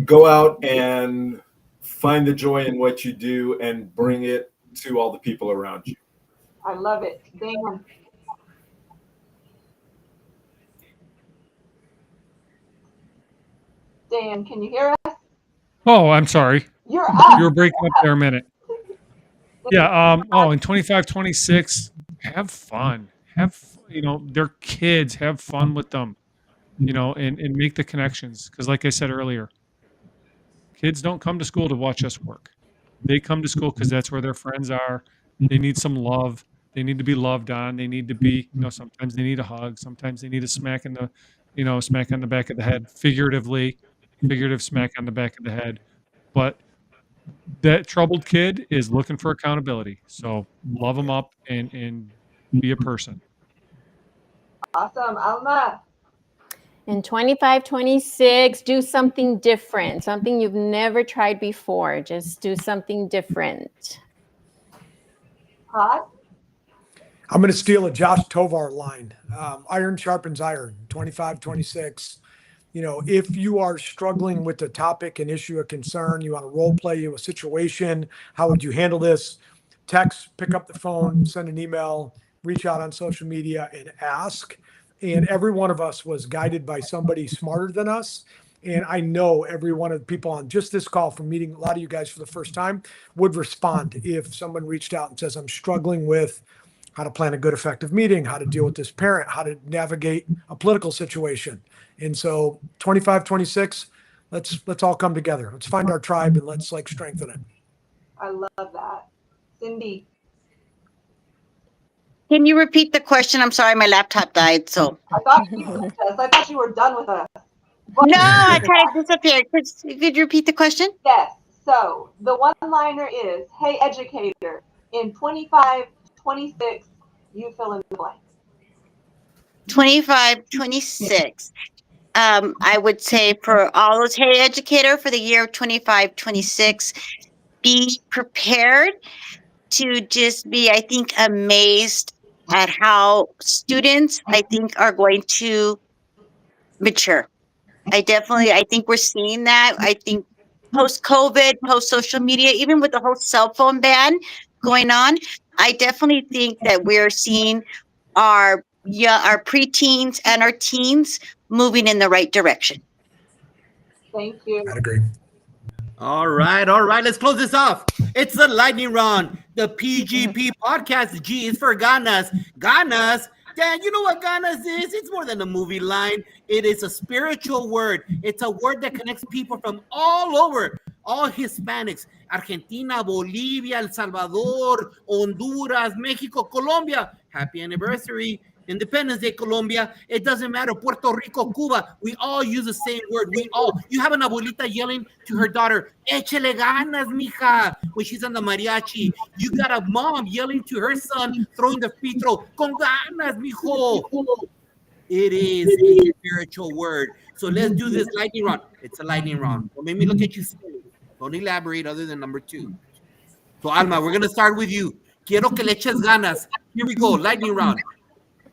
C: go out and find the joy in what you do and bring it to all the people around you.
B: I love it. Dan. Dan, can you hear us?
E: Oh, I'm sorry.
B: You're up.
E: You were breaking up there a minute. Yeah. In 25-26, have fun. They're kids. Have fun with them. And make the connections. Because like I said earlier, kids don't come to school to watch us work. They come to school because that's where their friends are. They need some love. They need to be loved on. They need to be, sometimes they need a hug. Sometimes they need a smack on the back of the head, figurative smack on the back of the head. But that troubled kid is looking for accountability. So love them up and be a person.
B: Awesome. Alma.
D: In 25-26, do something different, something you've never tried before. Just do something different.
B: Todd.
F: I'm going to steal a Josh Tovar line. Iron sharpens iron. 25-26. If you are struggling with a topic, an issue, a concern, you want to role play a situation, how would you handle this? Text, pick up the phone, send an email, reach out on social media and ask. And every one of us was guided by somebody smarter than us. And I know every one of the people on just this call from meeting a lot of you guys for the first time would respond if someone reached out and says, I'm struggling with how to plan a good, effective meeting, how to deal with this parent, how to navigate a political situation. And so 25-26, let's all come together. Let's find our tribe and let's strengthen it.
B: I love that. Cindy.
G: Can you repeat the question? I'm sorry, my laptop died. So
B: I thought you were done with us.
G: no, I kind of disappeared. Could you repeat the question?
B: Yes. So the one-liner is, hey, educator, in 25-26, you fill in the blank.
G: 25-26. I would say for all those head educator for the year of 25-26, be prepared to just be, I think, amazed at how students, I think, are going to mature. I think we're seeing that. I think post COVID, post social media, even with the whole cell phone ban going on, I definitely think that we're seeing our preteens and our teens moving in the right direction.
B: Thank you.
F: I'd agree.
A: All right. Let's close this off. It's the lightning round. The PGP podcast. The G is for Ganas. Ganas. Dan, you know what Ganas is? It's more than a movie line. It is a spiritual word. It's a word that connects people from all over, all Hispanics, Argentina, Bolivia, El Salvador, Honduras, Mexico, Colombia. Happy anniversary. Independence Day, Colombia. It doesn't matter. Puerto Rico, Cuba. We all use the same word. You have an abuelita yelling to her daughter, échele ganas, mija, when she's on the mariachi. You got a mom yelling to her son, throwing the free throw, con ganas, mijo. It is a spiritual word. So let's do this lightning round. It's a lightning round. Don't make me look at you. Don't elaborate other than number 2. So, Alma, we're going to start with you. Quiero que le eches ganas. Here we go. Lightning round.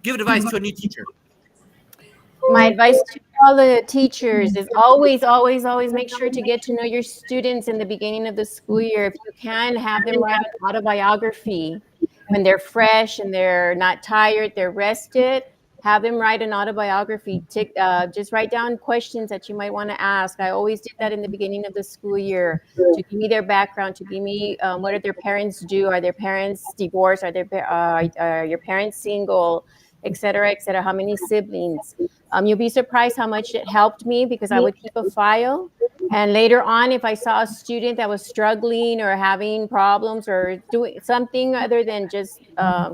A: Give advice to a new teacher.
D: My advice to all the teachers is always make sure to get to know your students in the beginning of the school year. If you can, have them write an autobiography when they're fresh and they're not tired, they're rested. Have them write an autobiography. Just write down questions that you might want to ask. I always did that in the beginning of the school year to give me their background, to give me what did their parents do? Are their parents divorced? Are your parents single? Et cetera, how many siblings. You'll be surprised how much it helped me because I would keep a file. And later on, if I saw a student that was struggling or having problems or doing something other than just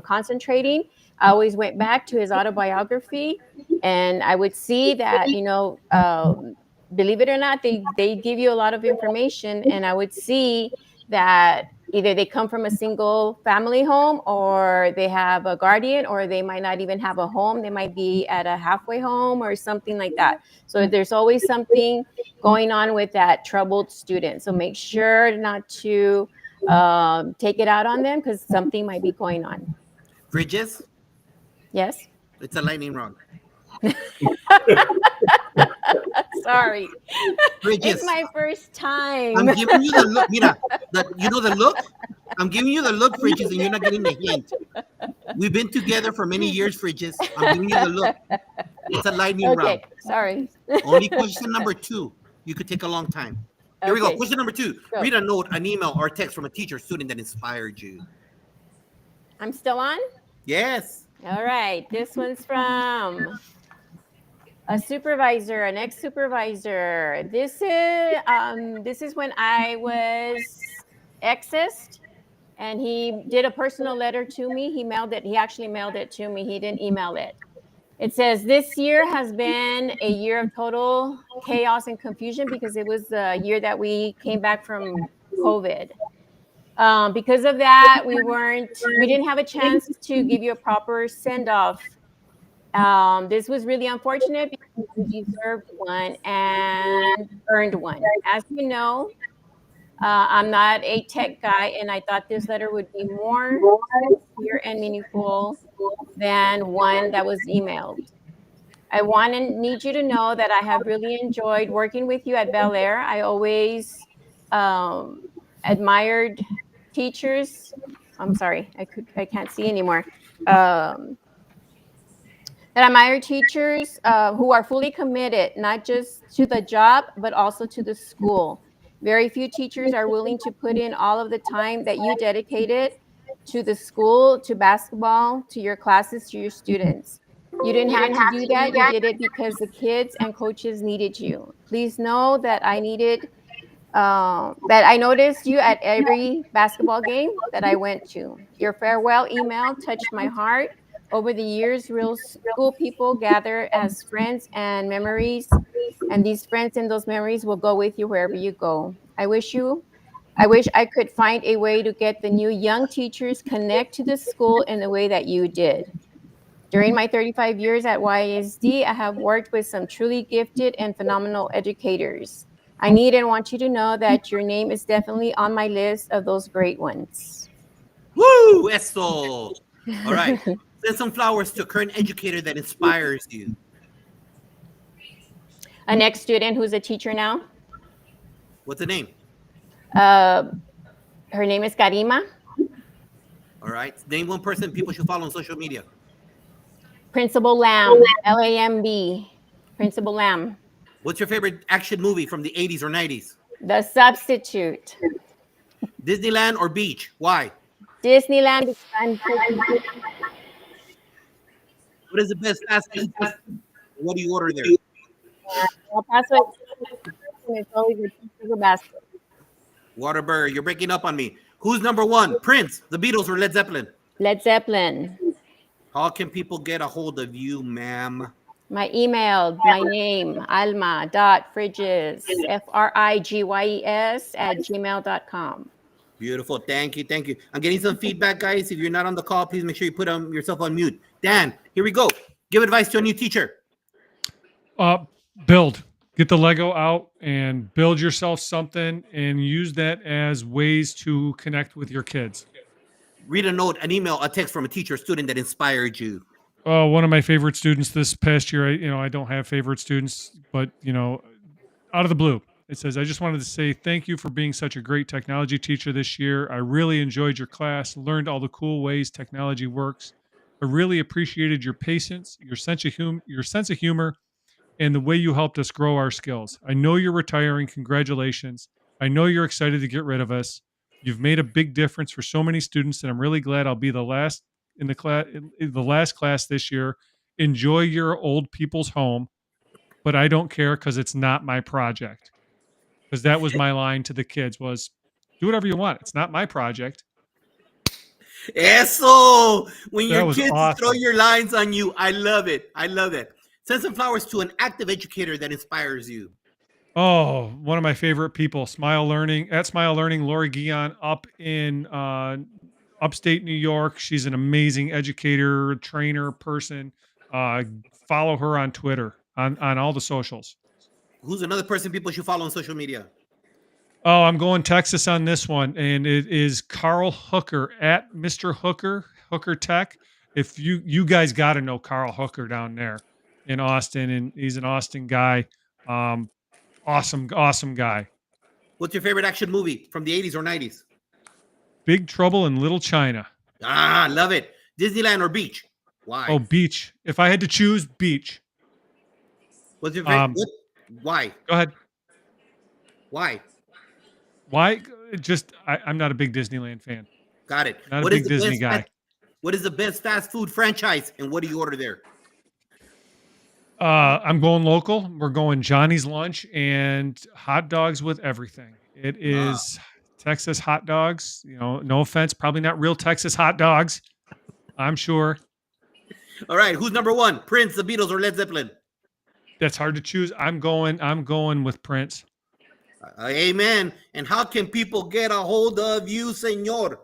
D: concentrating, I always went back to his autobiography and I would see that, believe it or not, they give you a lot of information, and I would see that either they come from a single family home or they have a guardian, or they might not even have a home. They might be at a halfway home or something like that. So there's always something going on with that troubled student. So make sure not to take it out on them because something might be going on.
A: Bridges?
D: Yes?
A: It's a lightning round.
D: Sorry.
A: Bridges.
D: It's my first time.
A: I'm giving you the look. Mira, you know the look? I'm giving you the look, Bridges, and you're not getting the hint. We've been together for many years, Bridges. I'm giving you the look. It's a lightning round.
D: Okay, sorry.
A: Only question number 2. You could take a long time. Here we go.
D: Okay.
A: Question number 2.
D: Go.
A: Read a note, an email, or text from a teacher or student that inspired you.
D: I'm still on?
A: Yes.
D: All right. This one's from a supervisor, an ex-supervisor. This is when I was accessed, and he did a personal letter to me. He mailed it. He actually mailed it to me. He didn't email it. It says, this year has been a year of total chaos and confusion because it was the year that we came back from COVID. Because of that, we didn't have a chance to give you a proper send-off. This was really unfortunate because you deserved one and earned one. As you know, I'm not a tech guy, and I thought this letter would be more sincere and meaningful than one that was emailed. I need you to know that I have really enjoyed working with you at Bel Air. I always admired teachers. I'm sorry, I can't see anymore. That admire teachers who are fully committed, not just to the job, but also to the school. Very few teachers are willing to put in all of the time that you dedicated to the school, to basketball, to your classes, to your students. You didn't have to do that. You did it because the kids and coaches needed you. Please know that I noticed you at every basketball game that I went to. Your farewell email touched my heart. Over the years, real school people gather as friends and memories, and these friends and those memories will go with you wherever you go. I wish I could find a way to get the new young teachers connect to the school in the way that you did. During my 35 years at YSD, I have worked with some truly gifted and phenomenal educators. I need and want you to know that your name is definitely on my list of those great ones.
A: Woo! Eso! All right. Send some flowers to a current educator that inspires you.
D: An ex-student who's a teacher now.
A: What's the name?
D: Her name is Karima.
A: All right. Name one person people should follow on social media.
D: Principal Lamb, Lamb. Principal Lamb.
A: What's your favorite action movie from the 80s or 90s?
D: The Substitute.
A: Disneyland or beach? Why?
D: Disneyland. Because I'm
A: What is the best fast food? What do you order there?
D: El Paso. It's always a cheeseburger basket.
A: Whataburger. You're breaking up on me. Who's number one? Prince, the Beatles, or Led Zeppelin?
D: Led Zeppelin.
A: How can people get a hold of you, ma'am?
D: My email, my name, alma.frigyes, FRIGYES @gmail.com.
A: Beautiful. Thank you. Thank you. I'm getting some feedback, guys. If you're not on the call, please make sure you put yourself on mute. Dan, here we go. Give advice to a new teacher.
E: Build. Get the Lego out and build yourself something and use that as ways to connect with your kids.
A: Read a note, an email, a text from a teacher or student that inspired you.
E: Oh, one of my favorite students this past year, I don't have favorite students, but, out of the blue, it says, I just wanted to say thank you for being such a great technology teacher this year. I really enjoyed your class, learned all the cool ways technology works. I really appreciated your patience, your sense of humor, and the way you helped us grow our skills. I know you're retiring. Congratulations. I know you're excited to get rid of us. You've made a big difference for so many students, and I'm really glad I'll be the last in the last class this year. Enjoy your old people's home, but I don't care because it's not my project. Because that was my line to the kids was, do whatever you want. It's not my project.
A: Eso! When
E: That
A: your
E: was
A: kids
E: awesome.
A: throw your lines on you, I love it. I love it. Send some flowers to an active educator that inspires you.
E: Oh, one of my favorite people, Smile Learning, Lori Guion up in upstate New York. She's an amazing educator, trainer, person. Follow her on Twitter, on all the socials.
A: Who's another person people should follow on social media?
E: Oh, I'm going Texas on this one, and it is Carl Hooker at Mr. Hooker Tech. If you guys got to know Carl Hooker down there in Austin, and he's an Austin guy. Awesome guy.
A: What's your favorite action movie from the 80s or 90s?
E: Big Trouble in Little China.
A: Ah, love it. Disneyland or beach? Why?
E: Oh, beach. If I had to choose, beach.
A: What's your favorite? Why?
E: Go ahead.
A: Why?
E: Why? I'm not a big Disneyland fan.
A: Got it.
E: Not a
A: What
E: big
A: is the
E: Disney
A: best
E: guy.
A: What is the best fast food franchise, and what do you order there?
E: I'm going local. We're going Johnny's Lunch and hot dogs with everything. It is Texas hot dogs. No offense, probably not real Texas hot dogs. I'm sure.
A: All right, who's number one? Prince, the Beatles, or Led Zeppelin?
E: That's hard to choose. I'm going with Prince.
A: Amen. And how can people get a hold of you, senor?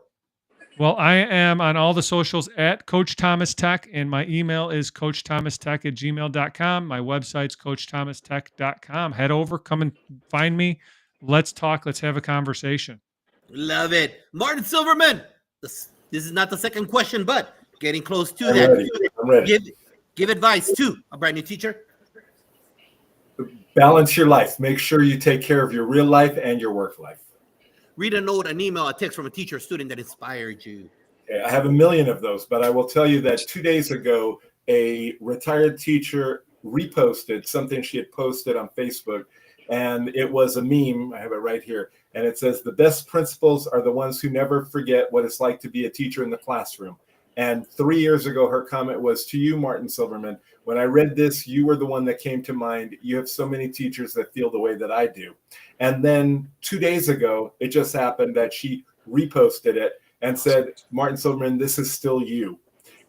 E: Well, I am on all the socials at Coach Thomas Tech, and my email is coachthomas.tech@gmail.com. My website's coachthomas.tech.com. Head over, come and find me. Let's talk. Let's have a conversation.
A: Love it. Martin Silverman. This is not the second question, but getting close to
C: I'm
A: that.
C: ready. I'm ready.
A: Give advice to a brand new teacher.
C: Balance your life. Make sure you take care of your real life and your work life.
A: Read a note, an email, a text from a teacher or student that inspired you.
C: Okay, I have a million of those, but I will tell you that 2 days ago, a retired teacher reposted something she had posted on Facebook, and it was a meme. I have it right here. And it says, the best principals are the ones who never forget what it's like to be a teacher in the classroom. And 3 years ago, her comment was, to you, Martin Silverman, when I read this, you were the one that came to mind. You have so many teachers that feel the way that I do. And then 2 days ago, it just happened that she reposted it and said, Martin Silverman, this is still you.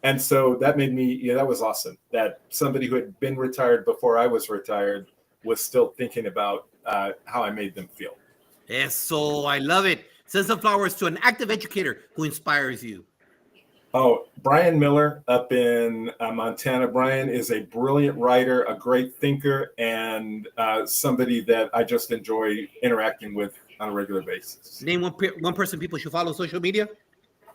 C: And so that made me, that was awesome. That somebody who had been retired before I was retired was still thinking about how I made them feel.
A: Eso, I love it. Send some flowers to an active educator who inspires you.
C: Oh, Brian Miller up in Montana. Brian is a brilliant writer, a great thinker, and somebody that I just enjoy interacting with on a regular basis.
A: Name one person people should follow on social media.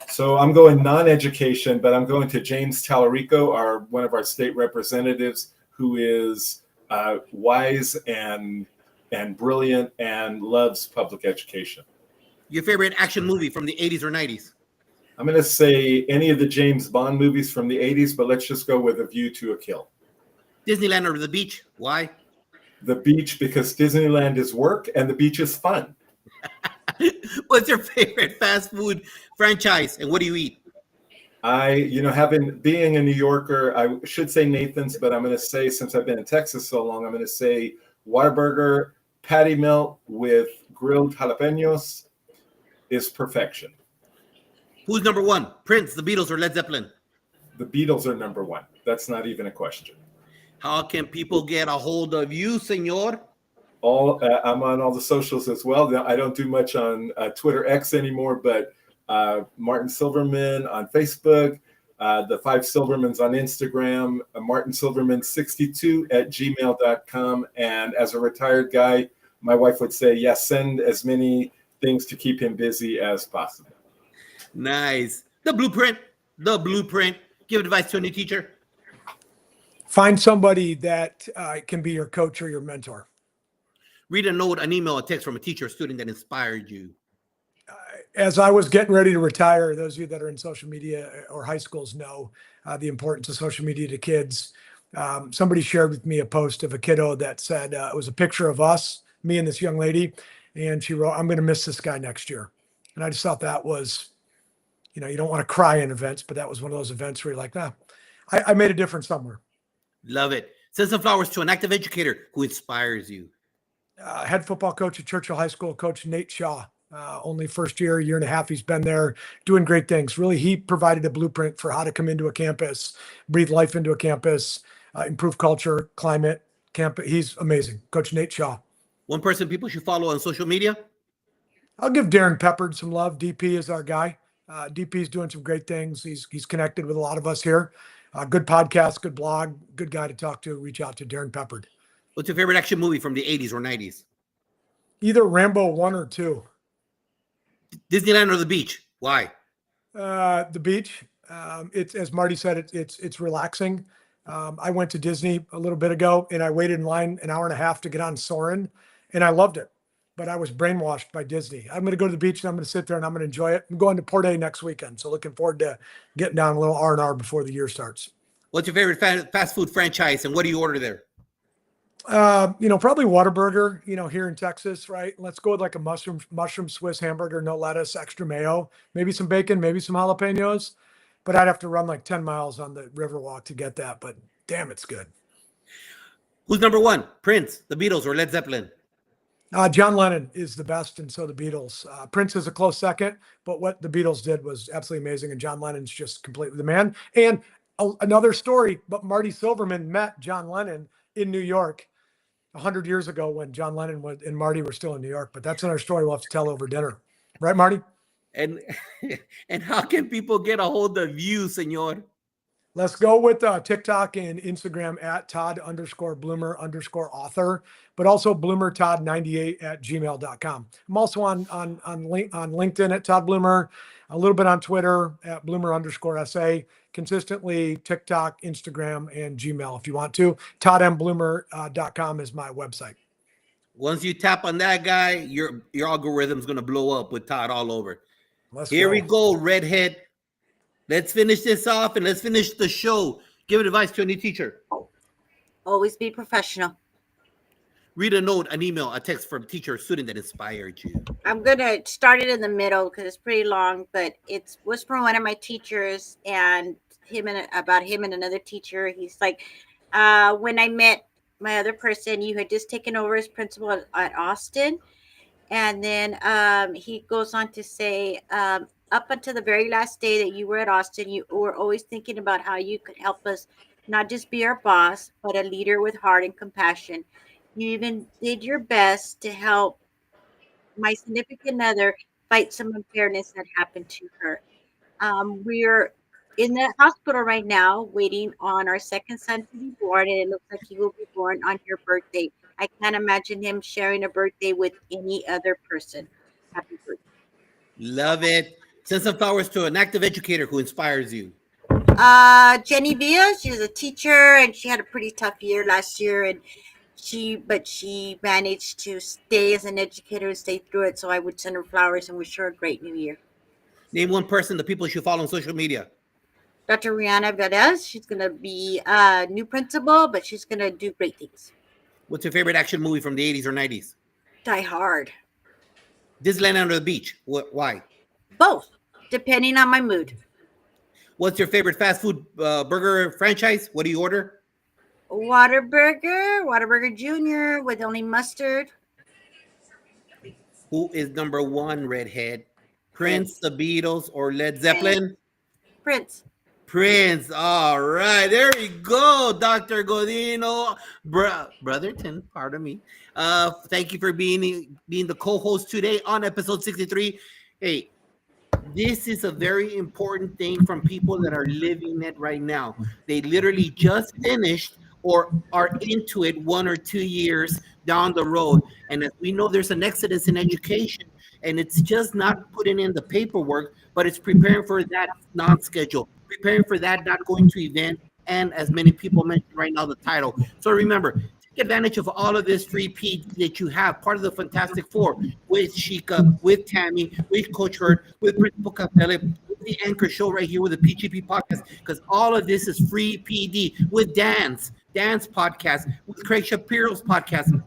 C: So I'm going non-education, but I'm going to James Tallarico, one of our state representatives, who is wise and brilliant and loves public education.
A: Your favorite action movie from the 80s or 90s?
C: I'm going to say any of the James Bond movies from the 80s, but let's just go with A View to a Kill.
A: Disneyland or the beach? Why?
C: The beach, because Disneyland is work and the beach is fun.
A: What's your favorite fast food franchise and what do you eat?
C: Being a New Yorker, I should say Nathan's, but I'm going to say, since I've been in Texas so long, I'm going to say Whataburger patty melt with grilled jalapenos is perfection.
A: Who's number one? Prince, the Beatles, or Led Zeppelin?
C: The Beatles are number one. That's not even a question.
A: How can people get a hold of you, senor?
C: I'm on all the socials as well. I don't do much on Twitter X anymore, but Martin Silverman on Facebook, the 5 Silvermans on Instagram, Martin Silverman 62 at gmail.com. And as a retired guy, my wife would say, yes, send as many things to keep him busy as possible.
A: Nice. The blueprint. Give advice to a new teacher.
F: Find somebody that can be your coach or your mentor.
A: Read a note, an email, a text from a teacher or student that inspired you.
F: As I was getting ready to retire, those of you that are in social media or high schools know the importance of social media to kids. Somebody shared with me a post of a kiddo that said it was a picture of us, me and this young lady, and she wrote, "I'm going to miss this guy next year." And I just thought that was, you don't want to cry in events, but that was one of those events where you're like, I made a difference somewhere.
A: Love it. Send some flowers to an active educator who inspires you.
F: Head football coach at Churchill High School, Coach Nate Shaw. Only first year and a half he's been there, doing great things. Really, he provided a blueprint for how to come into a campus, breathe life into a campus, improve culture, climate, campus. He's amazing. Coach Nate Shaw.
A: One person people should follow on social media?
F: I'll give Darren Peppard some love. DP is our guy. DP is doing some great things. He's connected with a lot of us here. Good podcast, good blog, good guy to talk to. Reach out to Darren Peppard.
A: What's your favorite action movie from the 80s or 90s?
F: Either Rambo 1 or 2.
A: Disneyland or the beach? Why?
F: The beach. It's, as Marty said, it's relaxing. I went to Disney a little bit ago and I waited in line an hour and a half to get on Soarin', and I loved it. But I was brainwashed by Disney. I'm going to go to the beach and I'm going to sit there and I'm going to enjoy it. I'm going to Port A next weekend, so looking forward to getting down a little R&R before the year starts.
A: What's your favorite fast food franchise and what do you order there?
F: Probably Whataburger, here in Texas, right? Let's go with like a mushroom Swiss hamburger, no lettuce, extra mayo, maybe some bacon, maybe some jalapenos. But I'd have to run like 10 miles on the Riverwalk to get that. But damn, it's good.
A: Who's number one? Prince, the Beatles, or Led Zeppelin?
F: John Lennon is the best, and so the Beatles. Prince is a close second, but what the Beatles did was absolutely amazing, and John Lennon's just completely the man. And another story, but Marty Silverman met John Lennon in New York 100 years ago when John Lennon and Marty were still in New York. But that's another story we'll have to tell over dinner. Right, Marty?
A: And how can people get a hold of you, senor?
F: Let's go with TikTok and Instagram at Todd_Bloomer_author, but also BloomerTodd98@gmail.com. I'm also on LinkedIn at Todd Bloomer, a little bit on Twitter at Bloomer_SA, consistently TikTok, Instagram, and Gmail if you want to. ToddMBloomer.com is my website.
A: Once you tap on that guy, your algorithm's going to blow up with Todd all over.
F: Here
A: we go, redhead. Let's finish this off and let's finish the show. Give advice to a new teacher.
G: Always be professional.
A: Read a note, an email, a text from a teacher or student that inspired you.
G: I'm going to start it in the middle because it's pretty long, but it was from one of my teachers and about him and another teacher. He's like, when I met my other person, you had just taken over as principal at Austin. And then he goes on to say, up until the very last day that you were at Austin, you were always thinking about how you could help us not just be our boss, but a leader with heart and compassion. You even did your best to help my significant other fight some unfairness that happened to her. We're in the hospital right now, waiting on our second son to be born, and it looks like he will be born on your birthday. I can't imagine him sharing a birthday with any other person. Happy birthday.
A: Love it. Send some flowers to an active educator who inspires you.
G: Jenny Villa, she's a teacher and she had a pretty tough year last year, and she managed to stay as an educator and stay through it. So I would send her flowers and wish her a great new year.
A: Name one person the people should follow on social media.
G: Dr. Rihanna Valdez, she's gonna be a new principal, but she's gonna do great things.
A: What's your favorite action movie from the 80s or 90s?
G: Die Hard.
A: Disneyland Under the Beach. Why?
G: Both, depending on my mood.
A: What's your favorite fast food burger franchise? What do you order?
G: Whataburger Jr. with only mustard.
A: Who is number one, redhead? Prince, the Beatles, or Led Zeppelin?
G: Prince.
A: Prince. All right, there we go, Dr. Godino, Brotherton. Pardon me. Thank you for being the co-host today on episode 63. Hey, this is a very important thing from people that are living it right now. They literally just finished or are into it 1 or 2 years down the road. And as we know, there's an exodus in education, and it's just not putting in the paperwork, but it's preparing for that non-schedule, preparing for that not going to event, and as many people mentioned right now, the title. So remember, take advantage of all of this free PD that you have, part of the Fantastic Four, with Shika, with Tammy, with Coach Hurt, with Principal Capelle, with the Anchor Show right here with the PGP podcast, because all of this is free PD, with Dance podcast, with Craig Shapiro's podcast.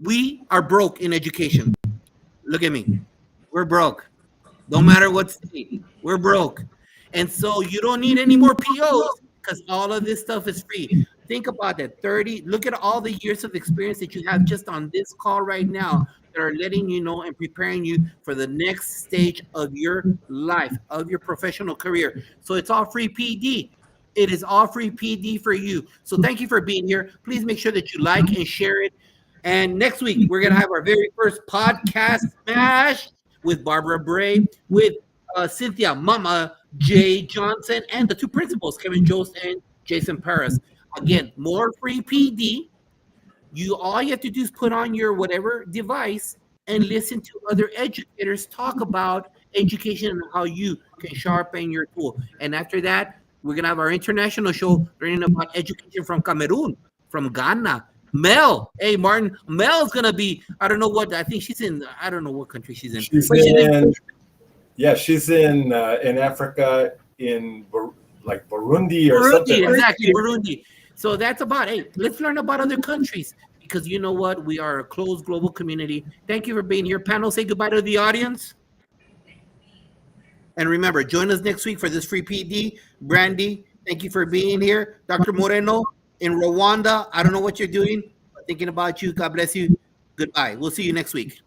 A: We are broke in education. Look at me. We're broke. No matter what state, we're broke. And so you don't need any more POs because all of this stuff is free. Think about that. Look at all the years of experience that you have just on this call right now that are letting you know and preparing you for the next stage of your life, of your professional career. So it's all free PD. It is all free PD for you. So thank you for being here. Please make sure that you like and share it. And next week, we're going to have our very first podcast smash with Barbara Bray, with Cynthia Mama J. Johnson, and the two principals, Kevin Jost and Jason Paris. Again, more free PD. All you have to do is put on your whatever device and listen to other educators talk about education and how you can sharpen your tool. And after that, we're going to have our international show learning about education from Cameroon, from Ghana. Mel, hey Martin, Mel's gonna be. I don't know what. I think she's in. I don't know what country she's in.
C: She's in Africa, in like Burundi or something.
A: Exactly, Burundi. So that's about it. Let's learn about other countries because you know what? We are a closed global community. Thank you for being here. Panel, say goodbye to the audience. And remember, join us next week for this free PD. Brandy, thank you for being here. Dr. Moreno in Rwanda, I don't know what you're doing, but thinking about you. God bless you. Goodbye. We'll see you next week.